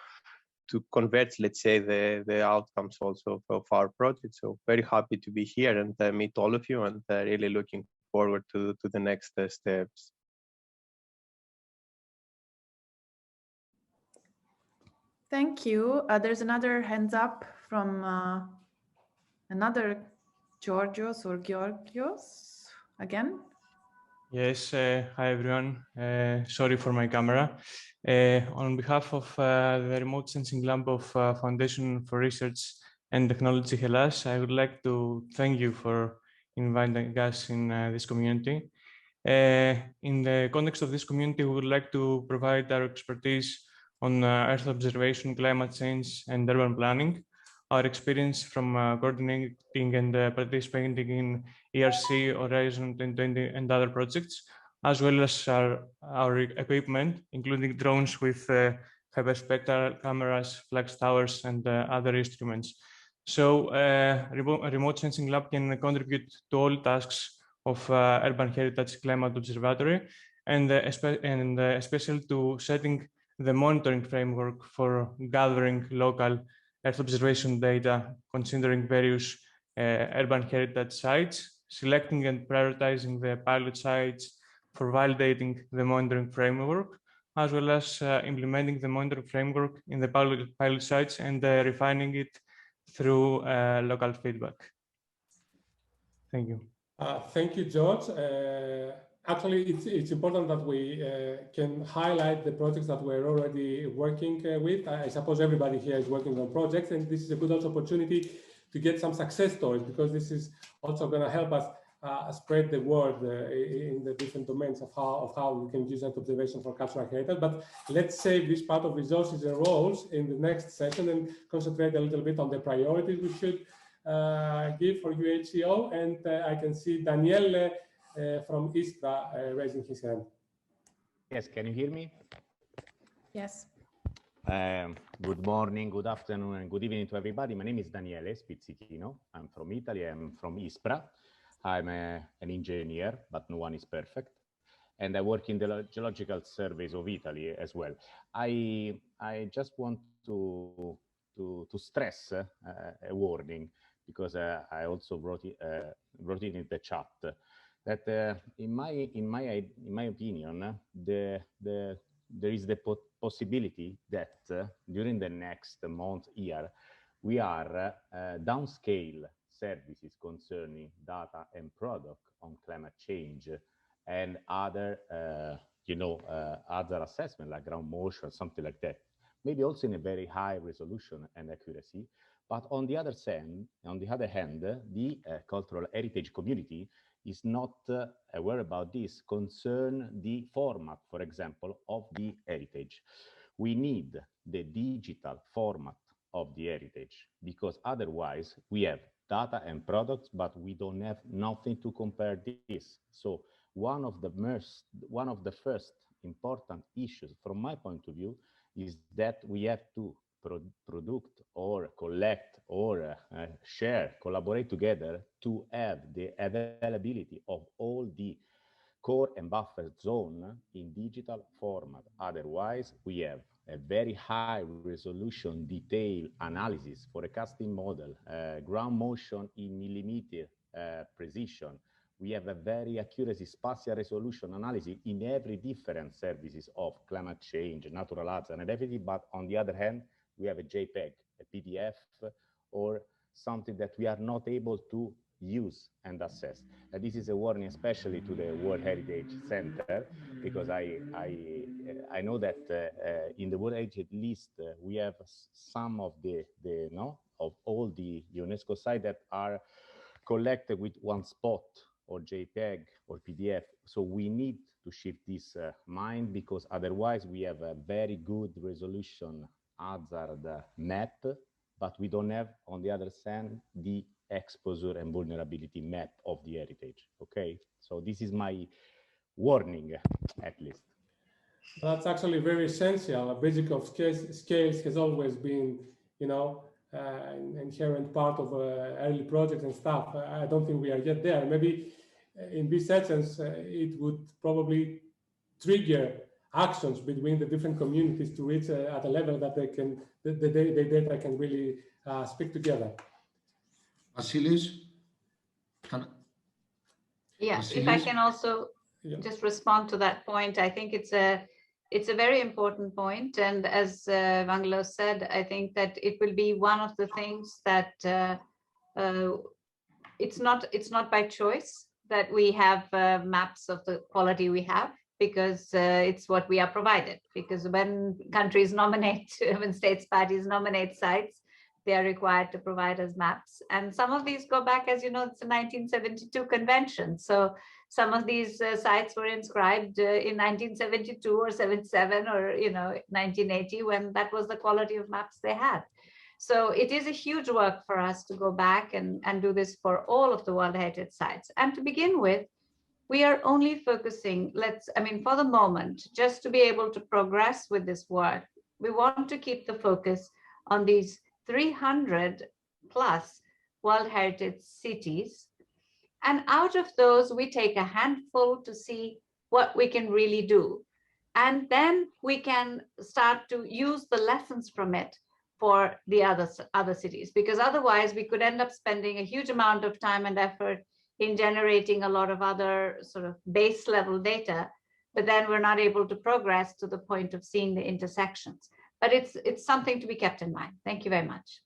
convert, let's say, the outcomes also of our project. So very happy to be here and meet all of you, and really looking forward to the next steps. Thank you. There's another hands up from another Georgios or Georgios again. Yes, hi everyone. Sorry for my camera. On behalf of the Remote Sensing Lab of Foundation for Research and Technology Hellas, I would like to thank you for inviting us in this community. In the context of this community, we would like to provide our expertise on Earth observation, climate change, and urban planning. Our experience from coordinating and participating in ERC, Horizon 2020, and other projects, as well as our equipment, including drones with hyperspectral cameras, flash towers, and other instruments. So Remote Sensing Lab can contribute to all tasks of Urban Heritage Climate Observatory, and especially to setting the monitoring framework for gathering local Earth observation data, considering various urban heritage sites, selecting and prioritizing the pilot sites for validating the monitoring framework, as well as implementing the monitoring framework in the pilot sites and refining it through local feedback. Thank you. Thank you, George. Actually, it's important that we can highlight the projects that we're already working with. I suppose everybody here is working on projects, and this is a good also opportunity to get some success stories, because this is also going to help us spread the word in the different domains of how we can use that observation for cultural heritage. But let's save this part of resources and roles in the next session and concentrate a little bit on the priorities we should give for UHCO. And I can see Daniele from ISPRA raising his hand. Yes, can you hear me? Yes. Good morning, good afternoon, and good evening to everybody. My name is Daniele Spizzichino. I'm from Italy. I'm from ISPRA. I'm an engineer, but no one is perfect. And I work in the Geological Surveys of Italy as well. I just want to stress a warning, because I also wrote it in the chat, that in my opinion, there is the possibility that during the next month, year, we are downscale services concerning data and product on climate change and other, other assessment like ground motion, something like that. Maybe also in a very high resolution and accuracy. But on the other hand, the cultural heritage community is not aware about this, concern the format, for example, of the heritage. We need the digital format of the heritage, because otherwise we have data and products, but we don't have nothing to compare this. So one of the first important issues from my point of view is that we have to produce or collect or share, collaborate together to have the availability of all the core and buffer zone in digital format. Otherwise, we have a very high resolution detail analysis, forecasting model, ground motion in millimeter precision. We have a very accuracy spatial resolution analysis in every different services of climate change, natural hazard and everything. But on the other hand, we have a JPEG, a PDF, or something that we are not able to use and assess. And this is a warning, especially to the World Heritage Center, because I know that in the World Heritage list we have some of of all the UNESCO sites that are collected with one spot or JPEG or PDF. So we need to shift this mind, because otherwise we have a very good resolution hazard map, but we don't have, on the other hand, the exposure and vulnerability map of the heritage. Okay, so this is my warning, at least. That's actually very essential. A basic of scales has always been, an inherent part of early projects and stuff. I don't think we are yet there. Maybe in this essence, it would probably trigger actions between the different communities to reach at a level that they can, the data can really speak together. Vasilis? If I can also just respond to that point, I think it's a very important point. And as Evangelos said, I think that it will be one of the things that it's not by choice that we have maps of the quality we have, because it's what we are provided. Because when countries nominate, when states parties nominate sites, they are required to provide us maps. And some of these go back, as you know, it's a 1972 convention. So some of these sites were inscribed in 1972 or 77 or 1980, when that was the quality of maps they had. So it is a huge work for us to go back and do this for all of the World Heritage sites. And to begin with, we are only focusing, for the moment, just to be able to progress with this work, we want to keep the focus on these 300 plus World Heritage cities. And out of those, we take a handful to see what we can really do. And then we can start to use the lessons from it for the other cities, because otherwise we could end up spending a huge amount of time and effort in generating a lot of other sort of base level data, but then we're not able to progress to the point of seeing the intersections. But it's something to be kept in mind. Thank you very much.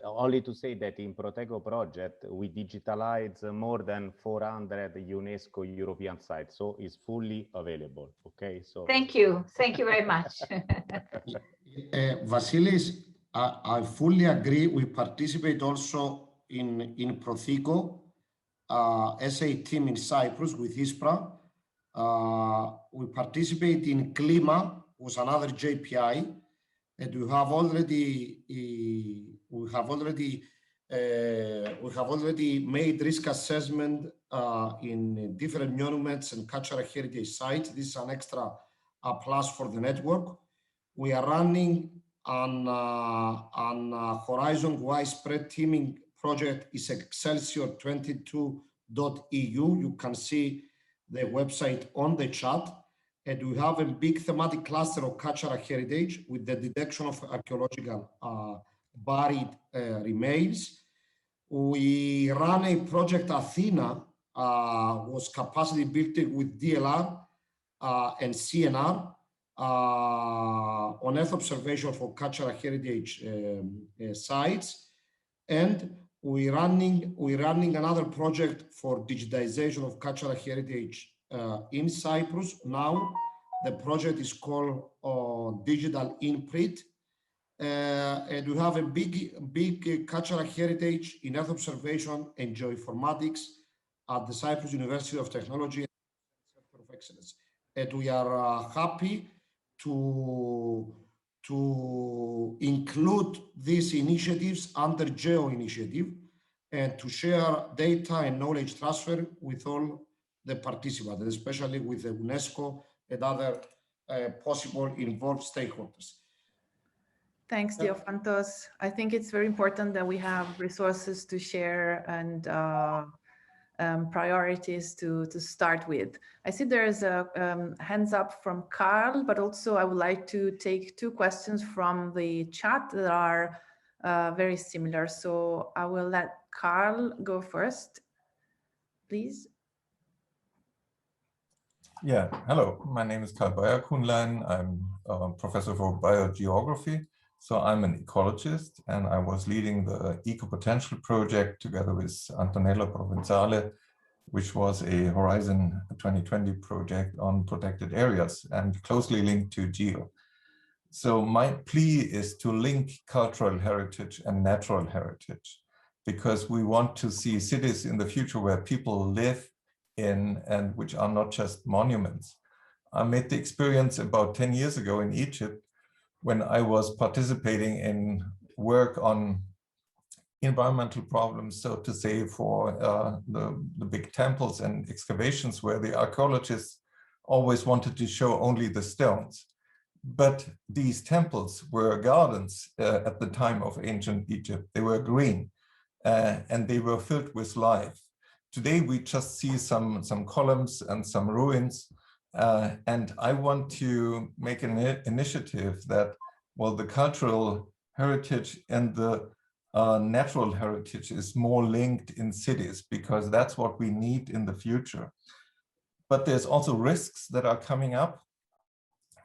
Only to say that in Protego project, we digitalize more than 400 UNESCO European sites, so it's fully available. Okay, so thank you very much. Vasilis, I fully agree. We participate also in Protego as a team in Cyprus with ISPRA. We participate in Klima, was another JPI, and we have already made risk assessment in different monuments and cultural heritage sites. This is an extra plus for the network. We are running on Horizon widespread teaming project is Excelsior22.eu. You can see the website on the chat. And we have a big thematic cluster of cultural heritage with the detection of archaeological buried remains. We run a project Athena, was capacity building with DLR and CNR on Earth observation for cultural heritage sites. And we're running another project for digitization of cultural heritage in Cyprus. Now the project is called Digital Imprint, and we have a big cultural heritage in Earth observation and geoinformatics at the Cyprus University of Technology and Center of Excellence. And we are happy to include these initiatives under Geo initiative and to share data and knowledge transfer with all the participants, especially with the UNESCO and other possible involved stakeholders. Thanks, Diofantos. I think it's very important that we have resources to share and priorities to start with. I see there's a hands up from Carl, but also I would like to take two questions from the chat that are very similar. So I will let Carl go first, please. Yeah, hello, my name is Karl Bayer-Kuhnlein. I'm a professor for biogeography. So I'm an ecologist, and I was leading the Ecopotential project together with Antonella Provenzale, which was a Horizon 2020 project on protected areas and closely linked to geo. So my plea is to link cultural heritage and natural heritage, because we want to see cities in the future where people live in and which are not just monuments. I made the experience about 10 years ago in Egypt when I was participating in work on environmental problems, so to say, for the big temples and excavations where the archaeologists always wanted to show only the stones. But these temples were gardens at the time of ancient Egypt. They were green and they were filled with life. Today, we just see some columns and some ruins. And I want to make an initiative that, well, the cultural heritage and the natural heritage is more linked in cities, because that's what we need in the future. But there's also risks that are coming up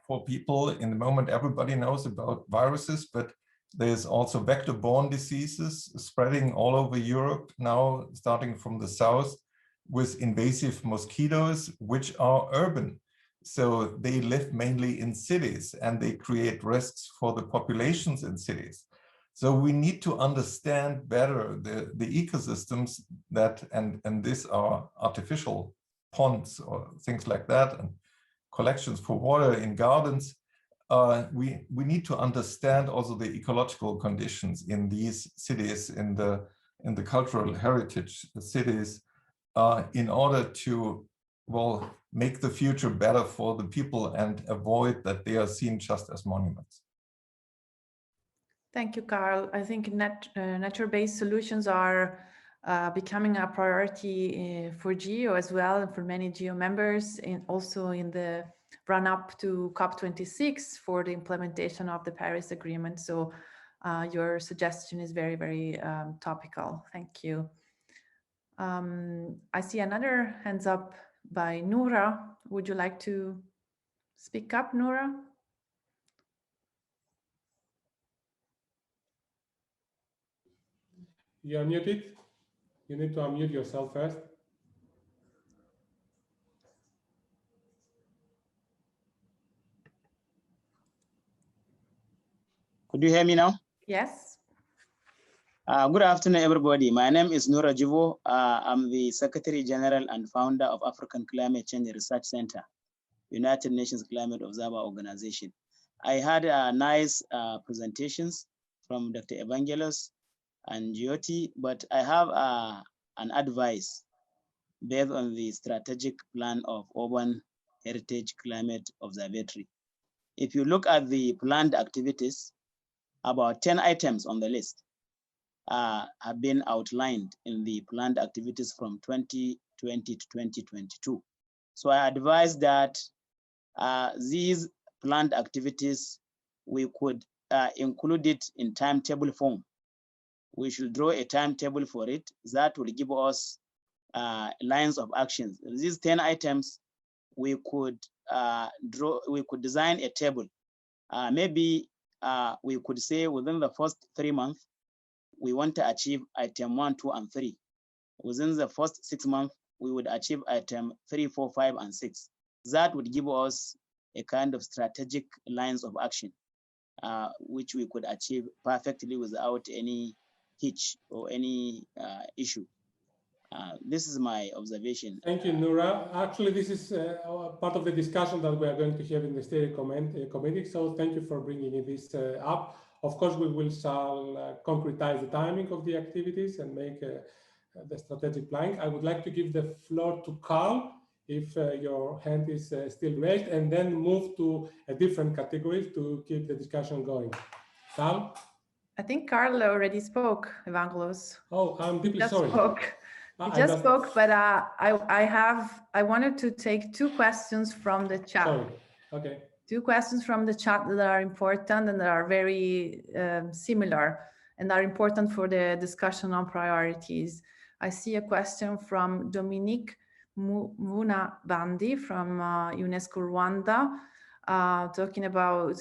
for people. In the moment, everybody knows about viruses, but there's also vector-borne diseases spreading all over Europe now, starting from the south, with invasive mosquitoes, which are urban. So they live mainly in cities and they create risks for the populations in cities. So we need to understand better the ecosystems that, and these are artificial ponds or things like that, and collections for water in gardens. We need to understand also the ecological conditions in these cities, in the cultural heritage cities, in order to, well, make the future better for the people and avoid that they are seen just as monuments. Thank you, Carl. I think nature-based solutions are becoming a priority for GEO as well, and for many GEO members, and also in the run-up to COP26 for the implementation of the Paris Agreement. So your suggestion is very, very topical. Thank you. I see another hands up by Noura. Would you like to speak up, Noura? You're muted. You need to unmute yourself first. Could you hear me now? Yes. Good afternoon, everybody. My name is Noura Jibo. I'm the Secretary General and founder of African Climate Change Research Center, United Nations Climate Observer Organization. I had nice presentations from Dr. Evangelos and Jyoti, but I have an advice based on the strategic plan of Urban Heritage Climate Observatory. If you look at the planned activities, about 10 items on the list have been outlined in the planned activities from 2020 to 2022. So I advise that these planned activities, we could include it in timetable form. We should draw a timetable for it that will give us lines of actions. These 10 items, we could design a table. Maybe we could say within the first 3 months, we want to achieve item 1, 2, and 3. Within the first 6 months, we would achieve item 3, 4, 5, and 6. That would give us a kind of strategic lines of action, which we could achieve perfectly without any hitch or any issue. This is my observation. Thank you, Noura. Actually, this is part of the discussion that we are going to have in the steering committee. So thank you for bringing this up. Of course, we will concretize the timing of the activities and make the strategic planning. I would like to give the floor to Carl. if your hand is still raised, and then move to a different category to keep the discussion going. Carl? I think Carl already spoke, Evangelos. Oh, I'm deeply sorry. He just spoke, but I wanted to take two questions from the chat. Sorry. Okay. Two questions from the chat that are important and that are very similar and are important for the discussion on priorities. I see a question from Dominique Muna Bandi from UNESCO Rwanda, talking about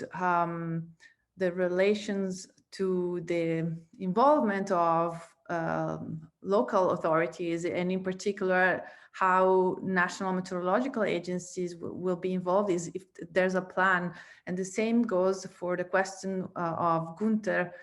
the relations to the involvement of local authorities, and in particular how national meteorological agencies will be involved, is if there's a plan. And the same goes for the question of Gunther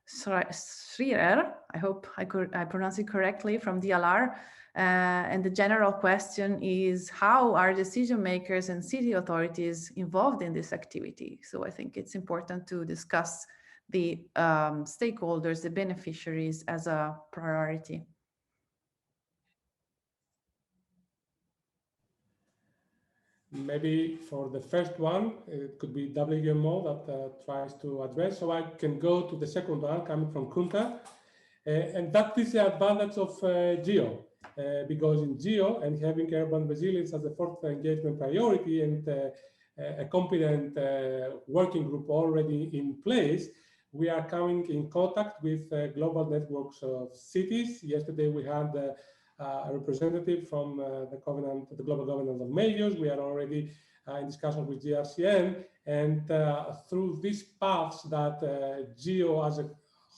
Schreier, I hope I pronounce it correctly, from DLR. And the general question is, how are decision makers and city authorities involved in this activity? So I think it's important to discuss the stakeholders, the beneficiaries, as a priority. Maybe for the first one, it could be WMO that tries to address. So I can go to the second one coming from Kunta. And that is the advantage of GEO, because in GEO and having urban resilience as a fourth engagement priority and a competent working group already in place, we are coming in contact with global networks of cities. Yesterday we had a representative from the Global Covenant of Mayors. We are already in discussion with GRCN, and through these paths that GEO as a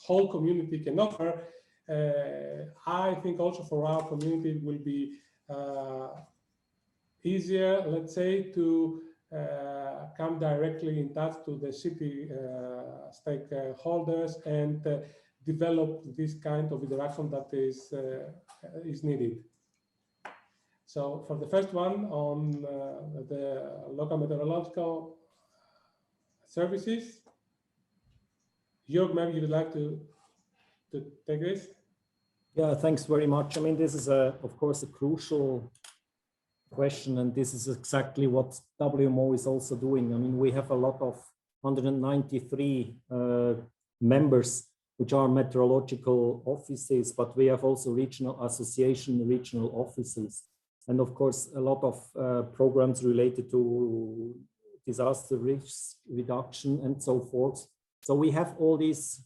whole community can offer, I think also for our community it will be easier, let's say, to come directly in touch to the city stakeholders and develop this kind of interaction that is needed. So for the first one on the local meteorological services, Jörg, maybe you'd like to take this? Yeah, thanks very much. I mean, this is of course a crucial question, and this is exactly what WMO is also doing. I mean, we have a lot of 193 members, which are meteorological offices, but we have also regional association, regional offices. And of course, a lot of programs related to disaster risk reduction and so forth. So we have all these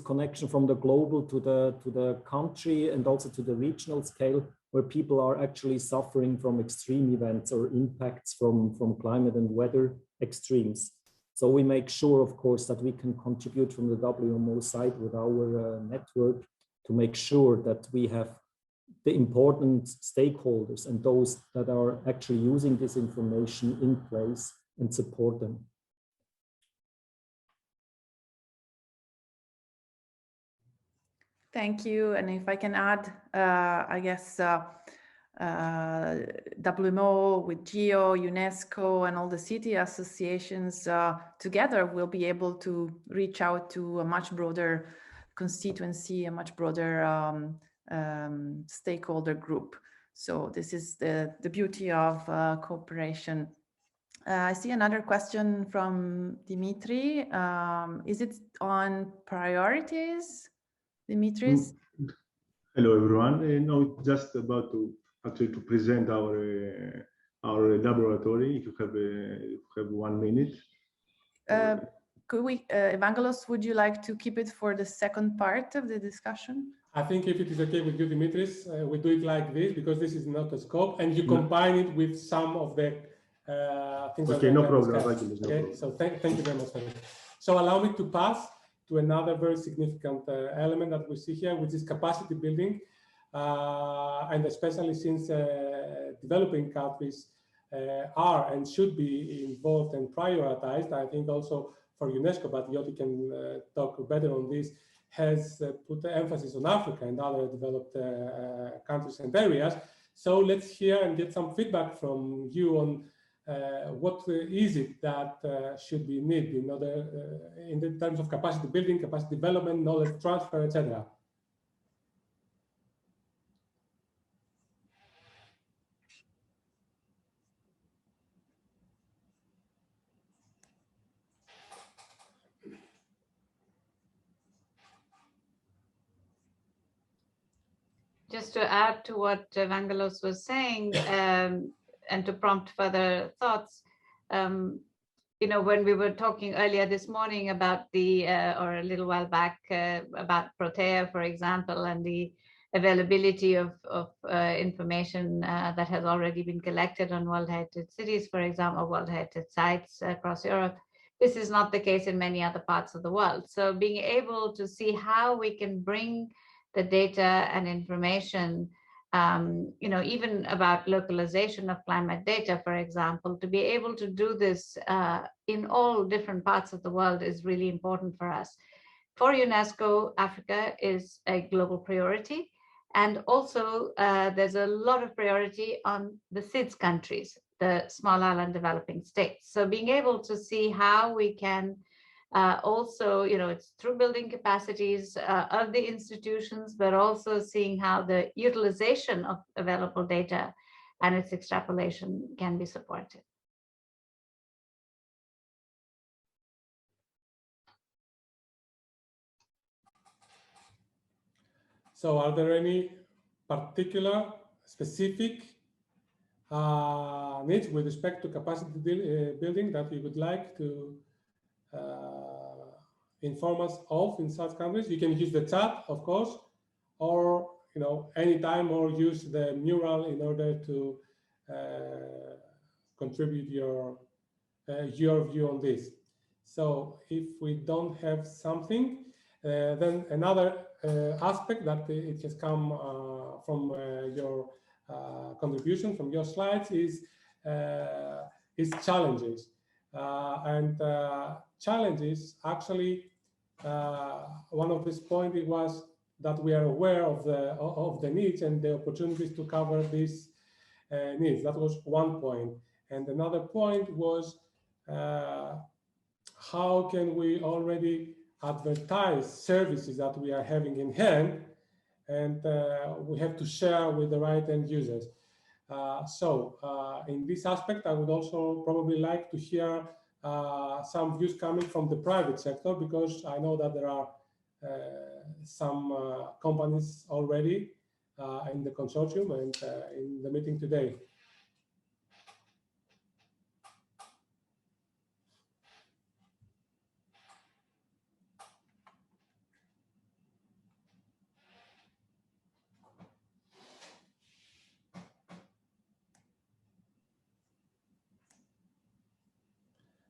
connection from the global to the country and also to the regional scale, where people are actually suffering from extreme events or impacts from climate and weather extremes. So we make sure, of course, that we can contribute from the WMO side with our network to make sure that we have the important stakeholders and those that are actually using this information in place and support them. Thank you. And if I can add, I guess WMO with GEO, UNESCO, and all the city associations together will be able to reach out to a much broader constituency, a much broader stakeholder group. So this is the beauty of cooperation. I see another question from Dimitri. Is it on priorities? Dimitris? Hello, everyone. No, just about to actually to present our laboratory. If you have 1 minute. Could we, Evangelos, would you like to keep it for the second part of the discussion? I think if it is okay with you, Dimitris, we do it like this, because this is not a scope, and you combine it with some of the things. Okay, no problem. Okay, so thank you very much for it. So allow me to pass to another very significant element that we see here, which is capacity building, and especially since developing countries are and should be involved and prioritized. I think also for UNESCO, but Yoti can talk better on this, has put the emphasis on Africa and other developed countries and areas. So let's hear and get some feedback from you on what is it that should be needed in order in the terms of capacity building, capacity development, knowledge transfer, etc. just to add to what Evangelos was saying, and to prompt further thoughts, you know, when we were talking earlier this morning about the, or a little while back, about Protea, for example, and the availability of information that has already been collected on World Heritage Cities, for example, World Heritage Sites across Europe. This is not the case in many other parts of the world. So being able to see how we can bring the data and information, you know, even about localization of climate data, for example, to be able to do this in all different parts of the world is really important for us. For UNESCO, Africa is a global priority. And also there's a lot of priority on the SIDS countries, the small island developing states. So being able to see how we can also, you know, it's through building capacities of the institutions, but also seeing how the utilization of available data and its extrapolation can be supported. So are there any particular specific needs with respect to capacity building that you would like to inform us of in such countries? You can use the chat, of course, or, you know, anytime, or use the mural in order to contribute your view on this. So if we don't have something, then another aspect that it has come from your contribution, from your slides, is challenges. And challenges, actually, one of this points was that we are aware of the needs and the opportunities to cover these needs. That was one point. And another point was how can we already advertise services that we are having in hand, and we have to share with the right end users. So in this aspect, I would also probably like to hear some views coming from the private sector, because I know that there are some companies already in the consortium and in the meeting today.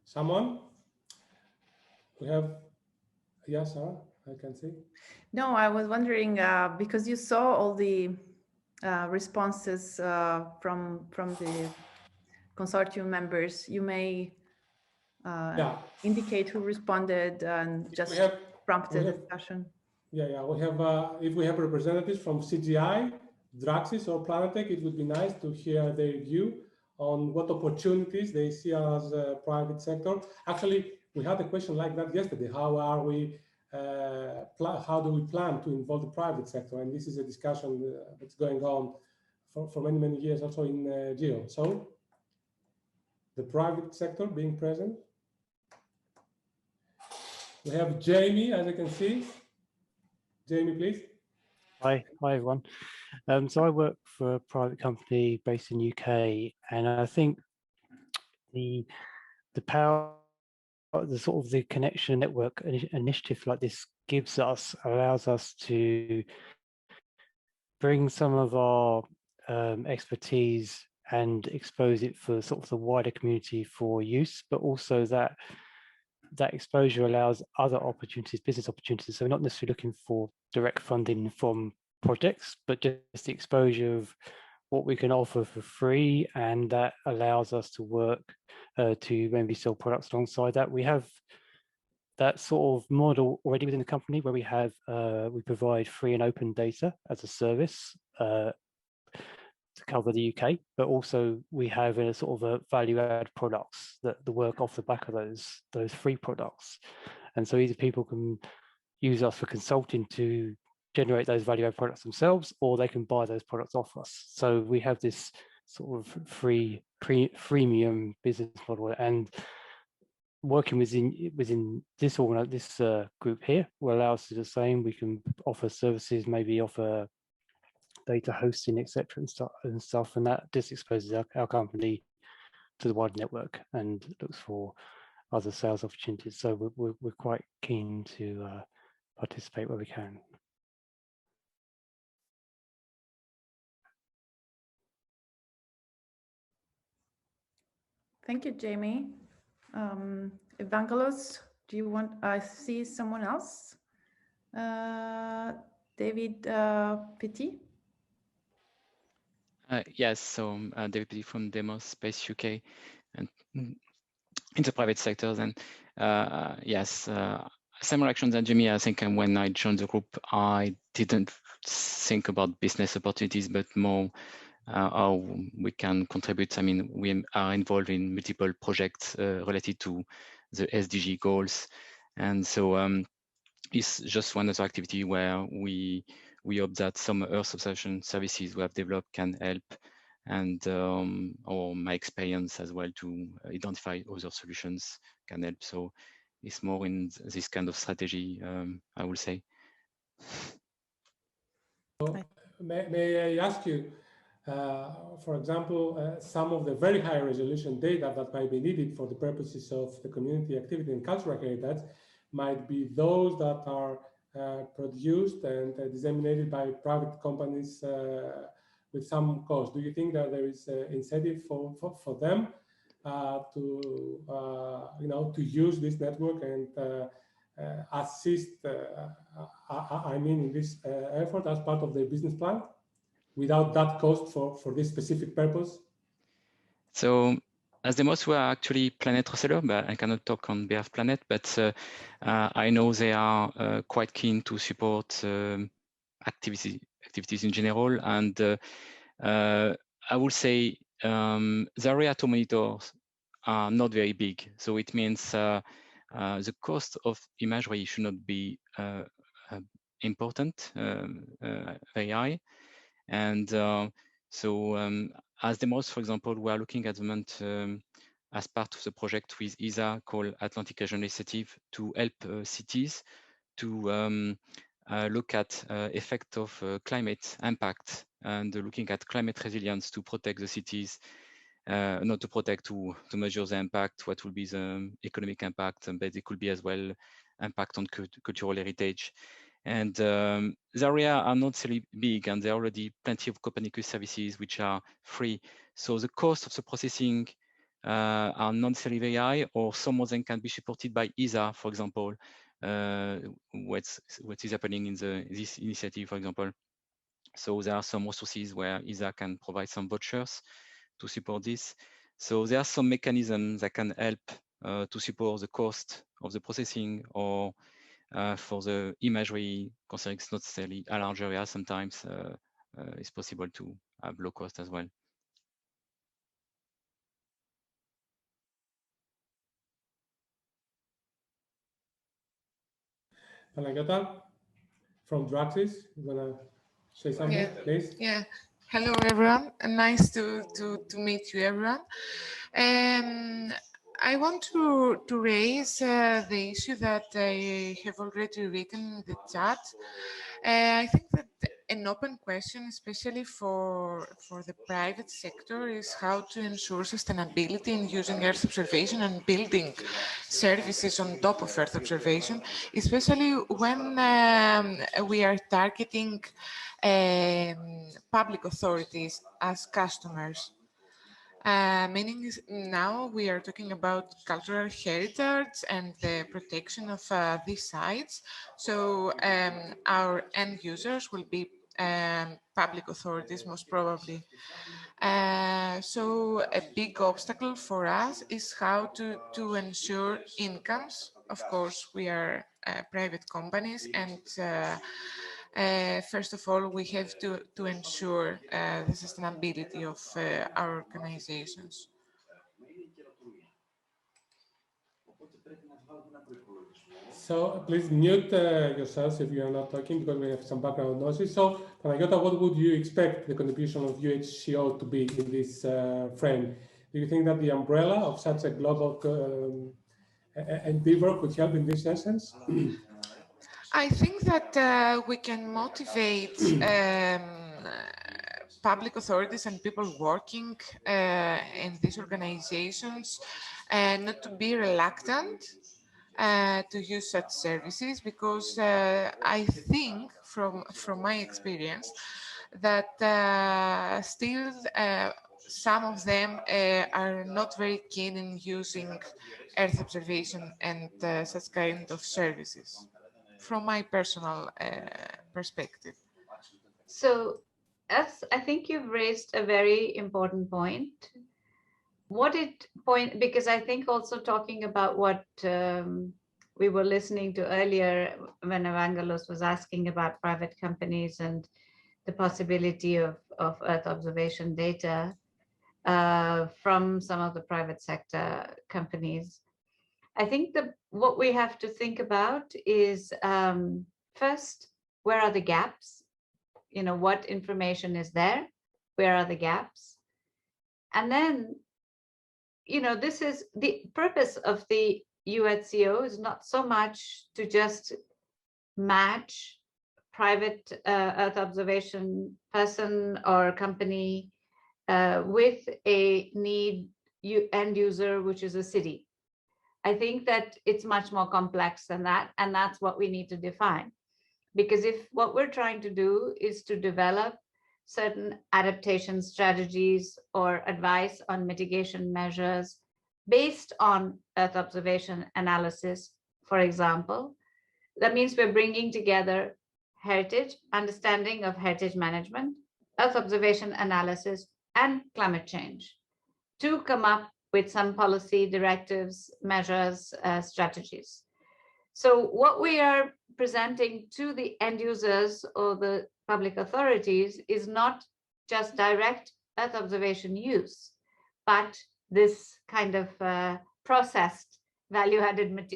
Someone? We have, yes, Sarah, I can see. No, I was wondering, because you saw all the responses from the consortium members, you may indicate who responded and just prompt the discussion. Yeah, we have, if we have representatives from CGI, Draxis, or Planetech, it would be nice to hear their view on what opportunities they see as a private sector. Actually, we had a question like that yesterday. How are we, how do we plan to involve the private sector? And this is a discussion that's going on for many, many years also in GEO. So the private sector being present. We have Jamie, as I can see. Jamie, please. Hi everyone. So I work for a private company based in UK, and I think the power, the sort of the connection network initiative like this allows us to bring some of our expertise and expose it for sort of the wider community for use, but also that exposure allows other opportunities, business opportunities. So we're not necessarily looking for direct funding from projects, but just the exposure of what we can offer for free, and that allows us to work to maybe sell products alongside that. We have that sort of model already within the company, where we provide free and open data as a service to cover the UK, but also we have a sort of a value-add products that the work off the back of those free products. And so either people can use us for consulting to generate those value-add products themselves, or they can buy those products off us. So we have this sort of freemium business model, and working within this group here will allow us to do the same. We can offer services, maybe offer data hosting, etc. and stuff, and that just exposes our company to the wider network and looks for other sales opportunities. So we're quite keen to participate where we can. Thank you, Jamie. Evangelos, do you want, I see someone else? David Petit? Yes, so I'm David Petit from Demos Space UK and in the private sector. And yes, same reaction than Jamie. I think when I joined the group, I didn't think about business opportunities, but more how we can contribute. I mean, we are involved in multiple projects related to the SDG goals. And so it's just one other activity where we hope that some Earth observation services we have developed can help, and or my experience as well to identify other solutions can help. So it's more in this kind of strategy, I will say. So, may I ask you, for example, some of the very high resolution data that might be needed for the purposes of the community activity and cultural heritage might be those that are produced and disseminated by private companies with some cost. Do you think that there is incentive for them to to use this network and assist, I mean, in this effort as part of their business plan, without that cost for this specific purpose? So as Demos, we are actually Planet reseller, but I cannot talk on behalf of Planet, but I know they are quite keen to support activities in general. And I would say the area to monitor are not very big. So it means the cost of imagery should not be important, very high. And as Demos, for example, we are looking at the moment as part of the project with ESA called Atlantic Regional Initiative to help cities to look at effect of climate impact and looking at climate resilience to protect the cities, not to protect, to measure the impact, what will be the economic impact, but it could be as well impact on cultural heritage. And the area are not really big, and there are already plenty of Copernicus services which are free. So the cost of the processing are not necessarily very high, or some of them can be supported by ESA, for example, what is happening in this initiative, for example. So there are some resources where ESA can provide some vouchers to support this. So there are some mechanisms that can help to support the cost of the processing, or for the imagery, considering it's not necessarily a large area, sometimes it's possible to have low cost as well. Panagata from Draxis, you wanna say something, please? Yeah. Hello, everyone. Nice to meet you, everyone. I want to raise the issue that I have already written in the chat. I think that an open question, especially for the private sector, is how to ensure sustainability in using Earth observation and building services on top of Earth observation, especially when we are targeting public authorities as customers. Meaning now we are talking about cultural heritage and the protection of these sites. So our end users will be public authorities, most probably. So a big obstacle for us is how to ensure incomes. Of course, we are private companies, and first of all, we have to ensure the sustainability of our organizations. So please mute yourselves if you are not talking, because we have some background noises. So Panagiotta, what would you expect the contribution of UHCO to be in this frame? Do you think that the umbrella of such a global endeavor could help in this essence? I think that we can motivate public authorities and people working in these organizations not to be reluctant to use such services, because I think from my experience that still some of them are not very keen in using Earth observation and such kind of services, from my personal perspective. So, as I think you've raised a very important point. Because I think also talking about what we were listening to earlier when Evangelos was asking about private companies and the possibility of Earth observation data from some of the private sector companies. I think what we have to think about is first, where are the gaps? You know, what information is there? Where are the gaps? And then, you know, this is the purpose of the UHCO is not so much to just match private Earth observation person or company with a end user, which is a city. I think that it's much more complex than that, and that's what we need to define. Because if what we're trying to do is to develop certain adaptation strategies or advice on mitigation measures based on Earth observation analysis, for example, that means we're bringing together heritage, understanding of heritage management, Earth observation analysis, and climate change to come up with some policy directives, measures, strategies. So what we are presenting to the end users or the public authorities is not just direct Earth observation use, but this kind of processed value-added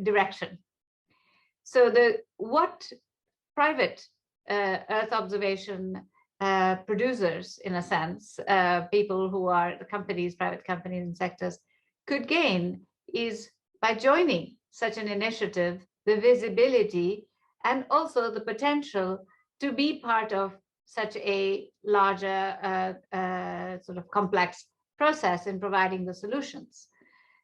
direction. So what private Earth observation producers, in a sense, people who are the companies, private companies and sectors, could gain is by joining such an initiative, the visibility and also the potential to be part of such a larger sort of complex process in providing the solutions.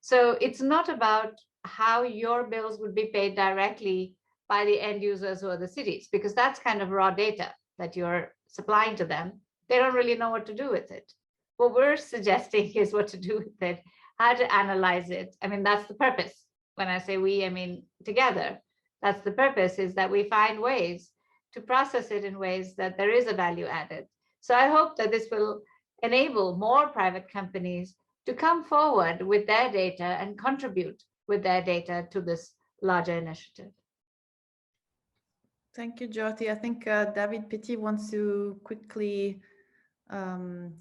So it's not about how your bills would be paid directly by the end users or the cities, because that's kind of raw data that you're supplying to them. They don't really know what to do with it. What we're suggesting is what to do with it, how to analyze it. I mean, that's the purpose. When I say we, I mean together. That's the purpose, is that we find ways to process it in ways that there is a value added. So I hope that this will enable more private companies to come forward with their data and contribute with their data to this larger initiative. Thank you, Jyoti. I think David Petit wants to quickly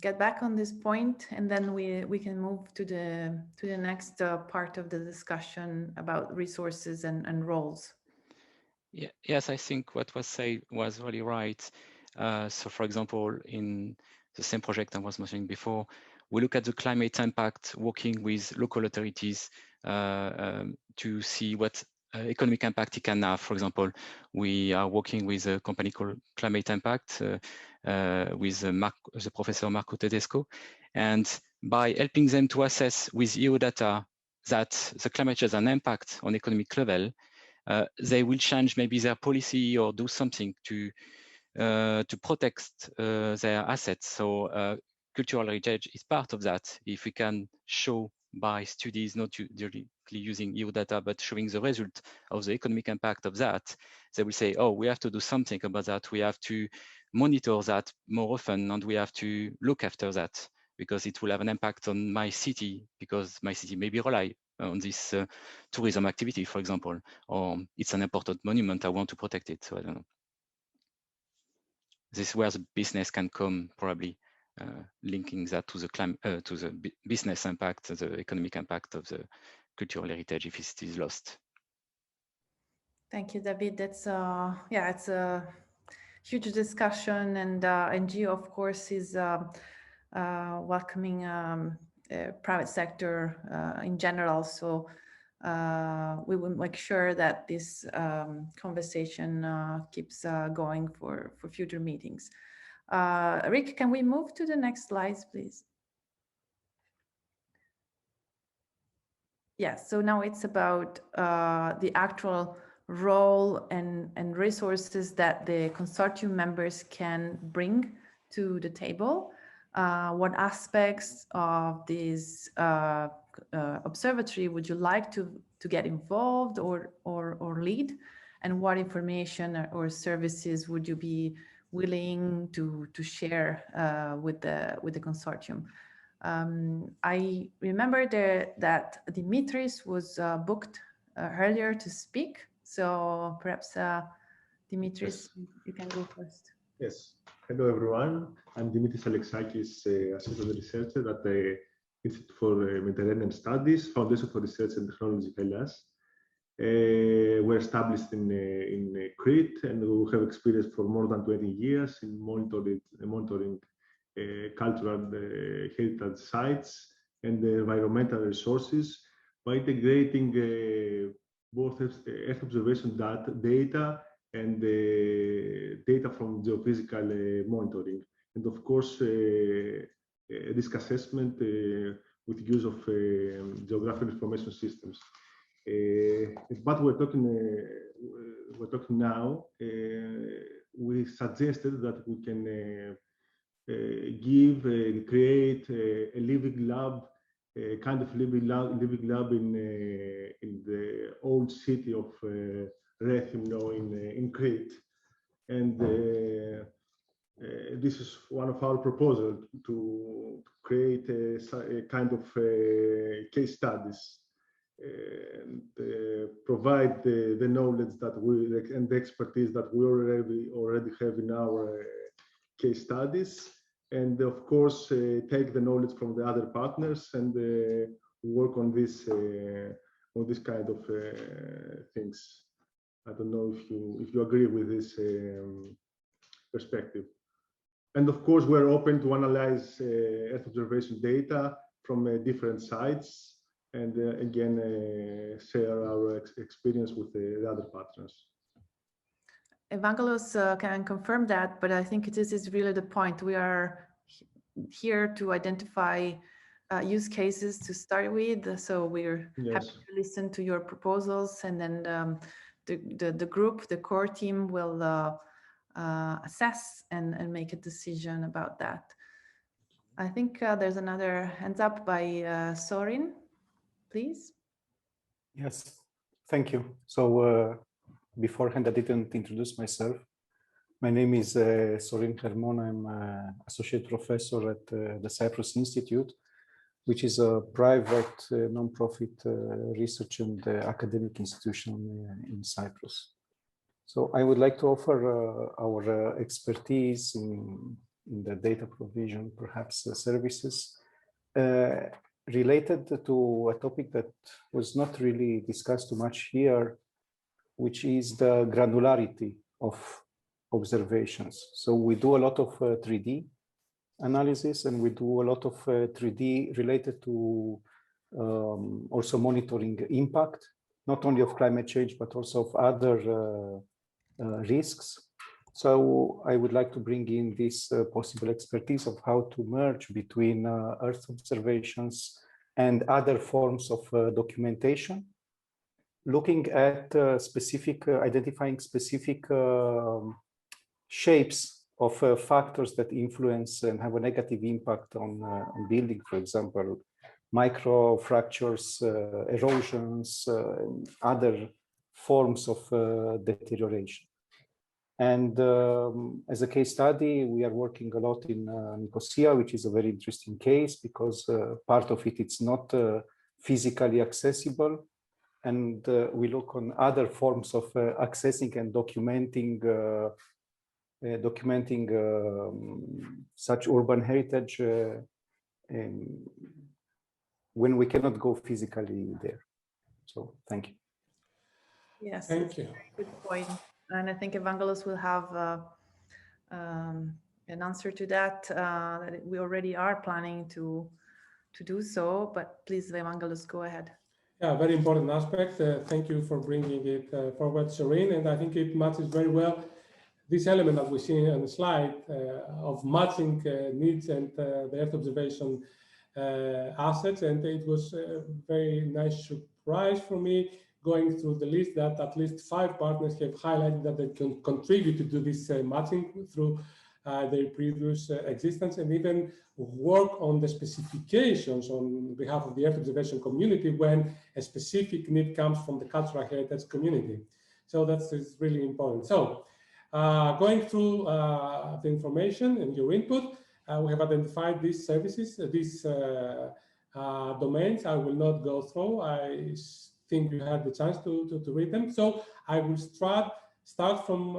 get back on this point, and then we can move to the next part of the discussion about resources and roles. Yeah, yes, I think what was said was really right. So, for example, in the same project I was mentioning before, we look at the climate impact, working with local authorities to see what economic impact it can have. For example, we are working with a company called Climate Impact with the professor Marco Tedesco, and by helping them to assess with EO data that the climate change has an impact on economic level, they will change maybe their policy or do something to protect their assets. So cultural heritage is part of that. If we can show by studies, not directly using EU data, but showing the result of the economic impact of that, they will say, oh, we have to do something about that. We have to monitor that more often, and we have to look after that, because it will have an impact on my city, because my city maybe rely on this tourism activity, for example, or it's an important monument, I want to protect it. So I don't know. This is where the business can come, probably linking that to the business impact, the economic impact of the cultural heritage if it is lost. Thank you, David. That's yeah, it's a huge discussion, and NGO, of course, is welcoming private sector in general. So we will make sure that this conversation keeps going for future meetings. Rick, can we move to the next slides, please? Yes, so now it's about the actual role and resources that the consortium members can bring to the table. What aspects of this observatory would you like to get involved or lead? And what information or services would you be willing to share with the consortium? I remember that Dimitris was booked earlier to speak. So perhaps Dimitris, you can go first. Yes. Hello, everyone. I'm Dimitris Alexakis, Assistant Researcher at the Institute for Mediterranean Studies, Foundation for Research and Technology, Hellas. We're established in Crete, and we have experience for more than 20 years in monitoring cultural heritage sites and environmental resources by integrating both Earth observation data and data from geophysical monitoring. And of course, risk assessment with use of geographical information systems. But we're talking now. We suggested that we can create a living lab, a kind of living lab in the old city of Rethymno in Crete, and this is one of our proposals to create a kind of case studies and provide the knowledge that and the expertise that we already have in our case studies, and of course take the knowledge from the other partners and work on this kind of things. I don't know if you agree with this perspective. And of course, we're open to analyze Earth observation data from different sites, and again share our experience with the other partners. Evangelos can confirm that, but I think this is really the point. We are here to identify use cases to start with, so we're happy to listen to your proposals, and then the group, the core team, will assess and make a decision about that. I think there's another hands up by Sorin, please. Yes, thank you. So beforehand, I didn't introduce myself. My name is Sorin Hermon. I'm associate professor at the Cyprus Institute, which is a private non-profit research and academic institution in Cyprus. So I would like to offer our expertise in the data provision, perhaps services, related to a topic that was not really discussed too much here, which is the granularity of observations. So we do a lot of 3D analysis, and we do a lot of 3D related to also monitoring impact, not only of climate change, but also of other risks. So I would like to bring in this possible expertise of how to merge between Earth observations and other forms of documentation, looking at identifying specific shapes of factors that influence and have a negative impact on building, for example, micro fractures, erosions, other forms of deterioration. And as a case study, we are working a lot in Nicosia, which is a very interesting case because part of it is not physically accessible. And we look on other forms of accessing and documenting such urban heritage when we cannot go physically there. So thank you. Yes, thank you. Good point. And I think Evangelos will have an answer to that. That we already are planning to do so. But please, Evangelos, go ahead. Yeah, very important aspect. Thank you for bringing it forward, Serene. And I think it matches very well this element that we see on the slide of matching needs and the Earth observation assets. And it was a very nice surprise for me going through the list that at least 5 partners have highlighted that they can contribute to do this matching through their previous existence, and even work on the specifications on behalf of the Earth observation community when a specific need comes from the cultural heritage community. So that's really important. So going through the information and your input, we have identified these services, these domains. I will not go through. I think you had the chance to read them. So I will start from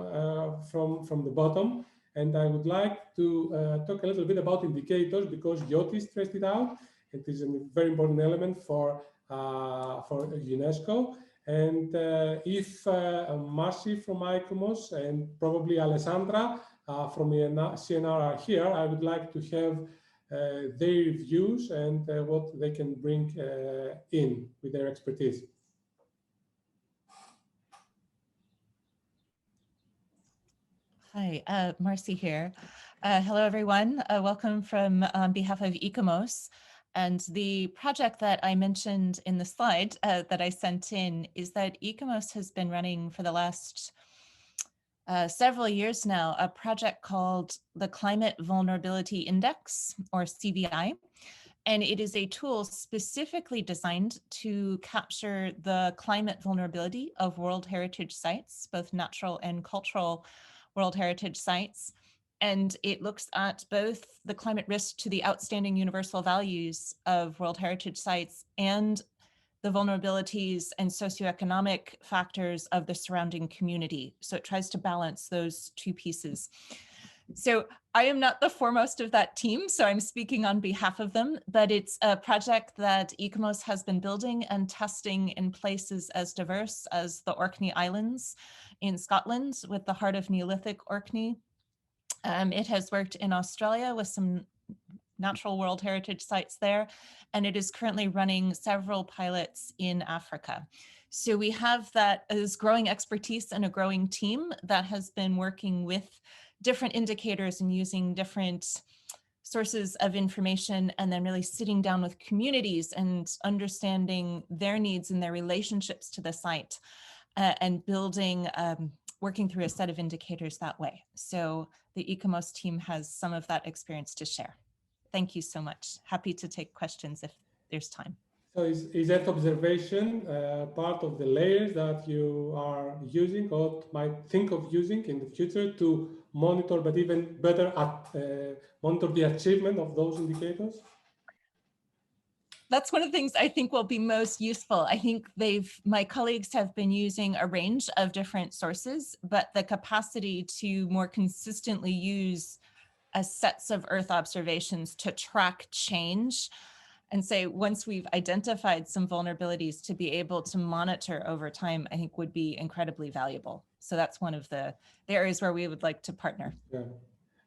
the bottom. And I would like to talk a little bit about indicators because Yoti stressed it out. It is a very important element for UNESCO. And if Marcy from ICOMOS and probably Alessandra from CNR are here, I would like to have their views and what they can bring in with their expertise. Hi, Marcy here. Hello, everyone. Welcome from on behalf of ICOMOS. And the project that I mentioned in the slide that I sent in is that ICOMOS has been running for the last several years now, a project called the Climate Vulnerability Index, or CVI. And it is a tool specifically designed to capture the climate vulnerability of World Heritage sites, both natural and cultural World Heritage sites. And it looks at both the climate risk to the outstanding universal values of World Heritage sites and the vulnerabilities and socioeconomic factors of the surrounding community. So it tries to balance those two pieces. So I am not the foremost of that team, so I'm speaking on behalf of them, but it's a project that ICOMOS has been building and testing in places as diverse as the Orkney Islands in Scotland with the Heart of Neolithic Orkney. It has worked in Australia with some natural World Heritage sites there, and it is currently running several pilots in Africa. So we have that as growing expertise and a growing team that has been working with different indicators and using different sources of information, and then really sitting down with communities and understanding their needs and their relationships to the site and building, working through a set of indicators that way. So the ICOMOS team has some of that experience to share. Thank you so much. Happy to take questions if there's time. So is Earth observation part of the layers that you are using or might think of using in the future to monitor, but even better monitor the achievement of those indicators? That's one of the things I think will be most useful. I think my colleagues have been using a range of different sources, but the capacity to more consistently use sets of Earth observations to track change and say, once we've identified some vulnerabilities, to be able to monitor over time, I think would be incredibly valuable. So that's one of the areas where we would like to partner. Yeah,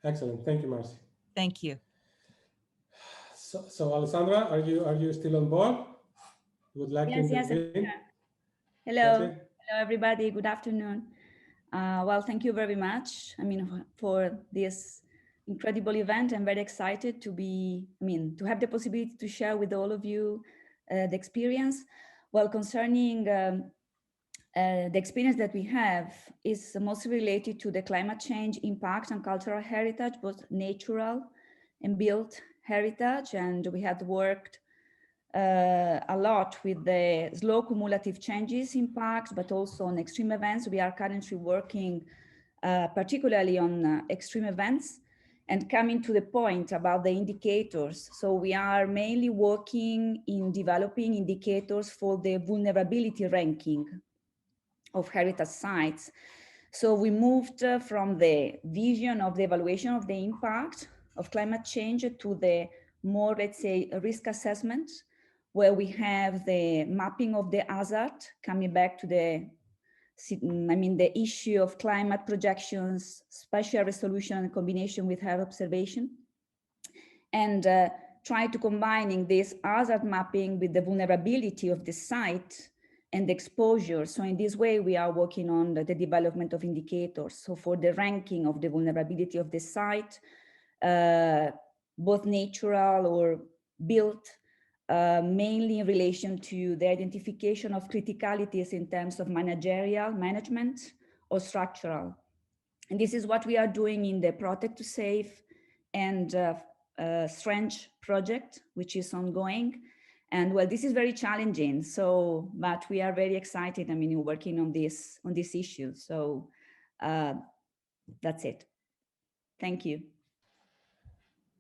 excellent. Thank you, Marcy. Thank you. So Alessandra, are you still on board? Would like to intervene? Yes. Hello, everybody. Good afternoon. Well, thank you very much. For this incredible event. I'm very excited to to have the possibility to share with all of you the experience. Well, concerning the experience that we have is mostly related to the climate change impact on cultural heritage, both natural and built heritage. And we had worked a lot with the slow cumulative changes impacts, but also on extreme events. We are currently working particularly on extreme events. And coming to the point about the indicators. So we are mainly working in developing indicators for the vulnerability ranking of heritage sites. So we moved from the vision of the evaluation of the impact of climate change to the more, let's say, risk assessment, where we have the mapping of the hazard, coming back to the issue of climate projections, spatial resolution in combination with Earth observation. And try to combining this hazard mapping with the vulnerability of the site and the exposure. So in this way, we are working on the development of indicators. So for the ranking of the vulnerability of the site, both natural or built, mainly in relation to the identification of criticalities in terms of managerial management or structural. And this is what we are doing in the Protect to Save and Strange project, which is ongoing. And well, this is very challenging. So, but we are very excited. I mean, working on this issue. So that's it. Thank you.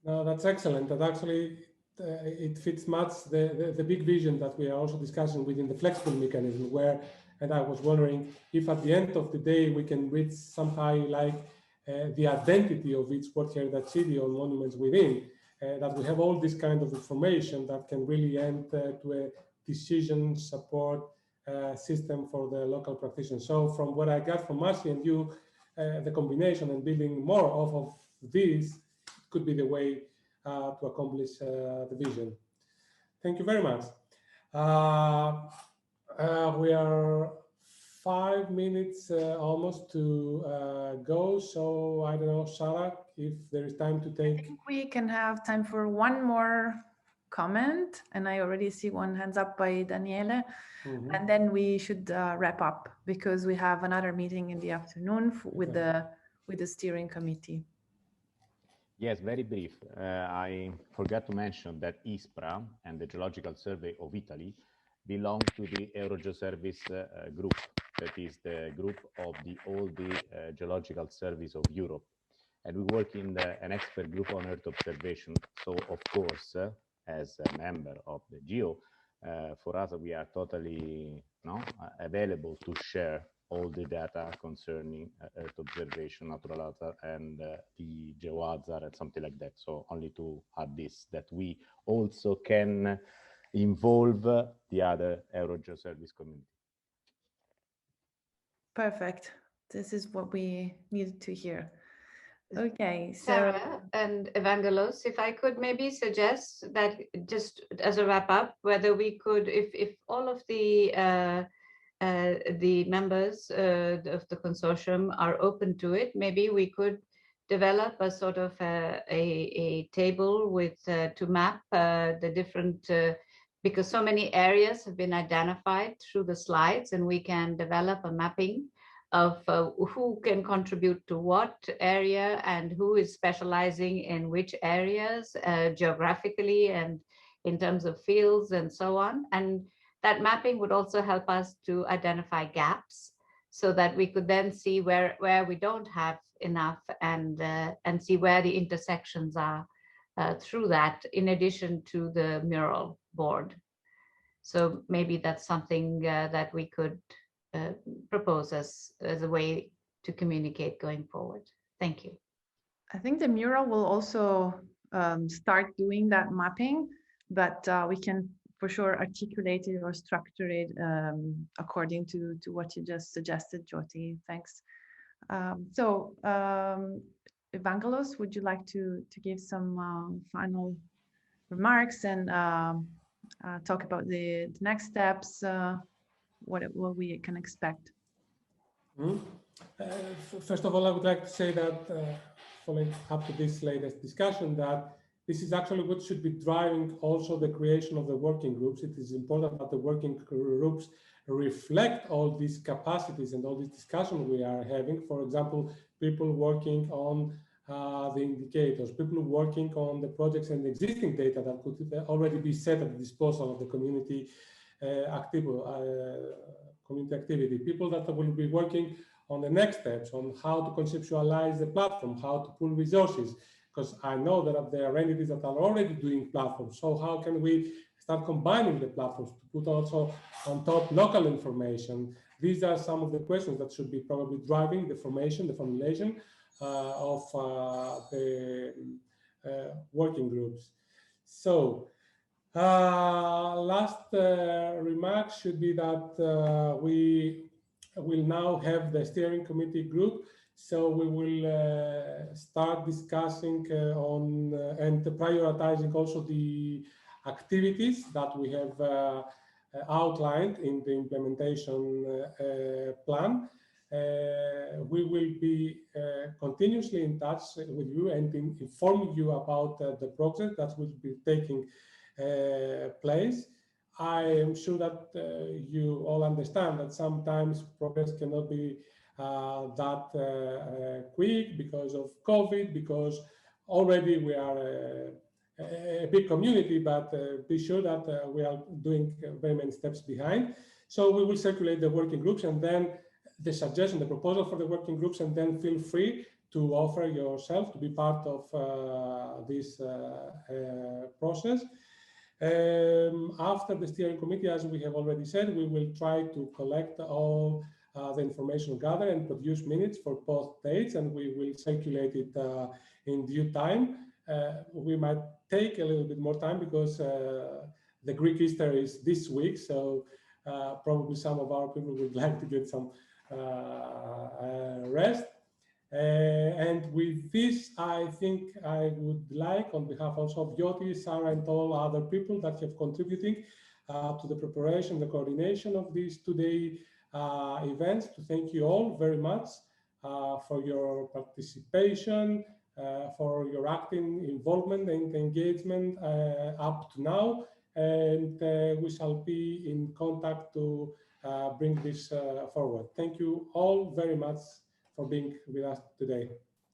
No, that's excellent. That actually it fits much the big vision that we are also discussing within the flexible mechanism, where, and I was wondering if at the end of the day we can reach somehow like the identity of each World Heritage City or monuments within, that we have all this kind of information that can really end to a decision support system for the local practitioners. So from what I got from Marcy and you, the combination and building more off of this could be the way to accomplish the vision. Thank you very much. We are 5 minutes almost to go. So I don't know, Sarah, if there is time to take. I think we can have time for one more comment. And I already see one hands up by Daniele. Mm-hmm. And then we should wrap up because we have another meeting in the afternoon with the steering committee. Yes, very brief. I forgot to mention that ISPRA and the Geological Survey of Italy belong to the Eurogeoservice group. That is the group of all the geological surveys of Europe. And we work in an expert group on Earth observation. So, of course, as a member of the GEO, for us, we are totally available to share all the data concerning Earth observation, natural hazard, and the geohazard and something like that. So only to add this, that we also can involve the other Eurogeoservice community. Perfect. This is what we needed to hear. Okay, so Sarah and Evangelos, if I could maybe suggest that just as a wrap up, whether we could, if all of the members of the consortium are open to it, maybe we could develop a sort of a table with to map the different, because so many areas have been identified through the slides, and we can develop a mapping of who can contribute to what area and who is specializing in which areas geographically and in terms of fields and so on. And that mapping would also help us to identify gaps so that we could then see where we don't have enough and see where the intersections are through that, in addition to the mural board. So maybe that's something that we could propose as a way to communicate going forward. Thank you. I think the mural will also start doing that mapping, but we can for sure articulate it or structure it according to what you just suggested, Jyoti. Thanks. So Evangelos, would you like to give some final remarks and talk about the next steps, what we can expect? First of all, I would like to say that following up to this latest discussion, that this is actually what should be driving also the creation of the working groups. It is important that the working groups reflect all these capacities and all this discussion we are having. For example, people working on the indicators, people working on the projects and existing data that could already be set at the disposal of the community activity, people that will be working on the next steps, on how to conceptualize the platform, how to pool resources, because I know that there are entities that are already doing platforms. So how can we start combining the platforms to put also on top local information? These are some of the questions that should be probably driving the formation, the formulation of the working groups. So last remark should be that we will now have the steering committee group So we will start discussing on and prioritizing also the activities that we have outlined in the implementation plan. We will be continuously in touch with you and inform you about the progress that will be taking place. I am sure that you all understand that sometimes progress cannot be that quick because of COVID, because already we are a big community, but be sure that we are doing very many steps behind. So we will circulate the working groups and then the suggestion, the proposal for the working groups, and then feel free to offer yourself to be part of this process. After the steering committee, as we have already said, we will try to collect all the information gathered and produce minutes for both dates, and we will circulate it in due time. We might take a little bit more time because the Greek Easter is this week, so probably some of our people would like to get some rest. And with this, I think I would like, on behalf also of Yoti, Sarah, and all other people that have contributing to the preparation, the coordination of these two-day events, to thank you all very much for your participation, for your active involvement and engagement up to now. And we shall be in contact to bring this forward. Thank you all very much for being with us today.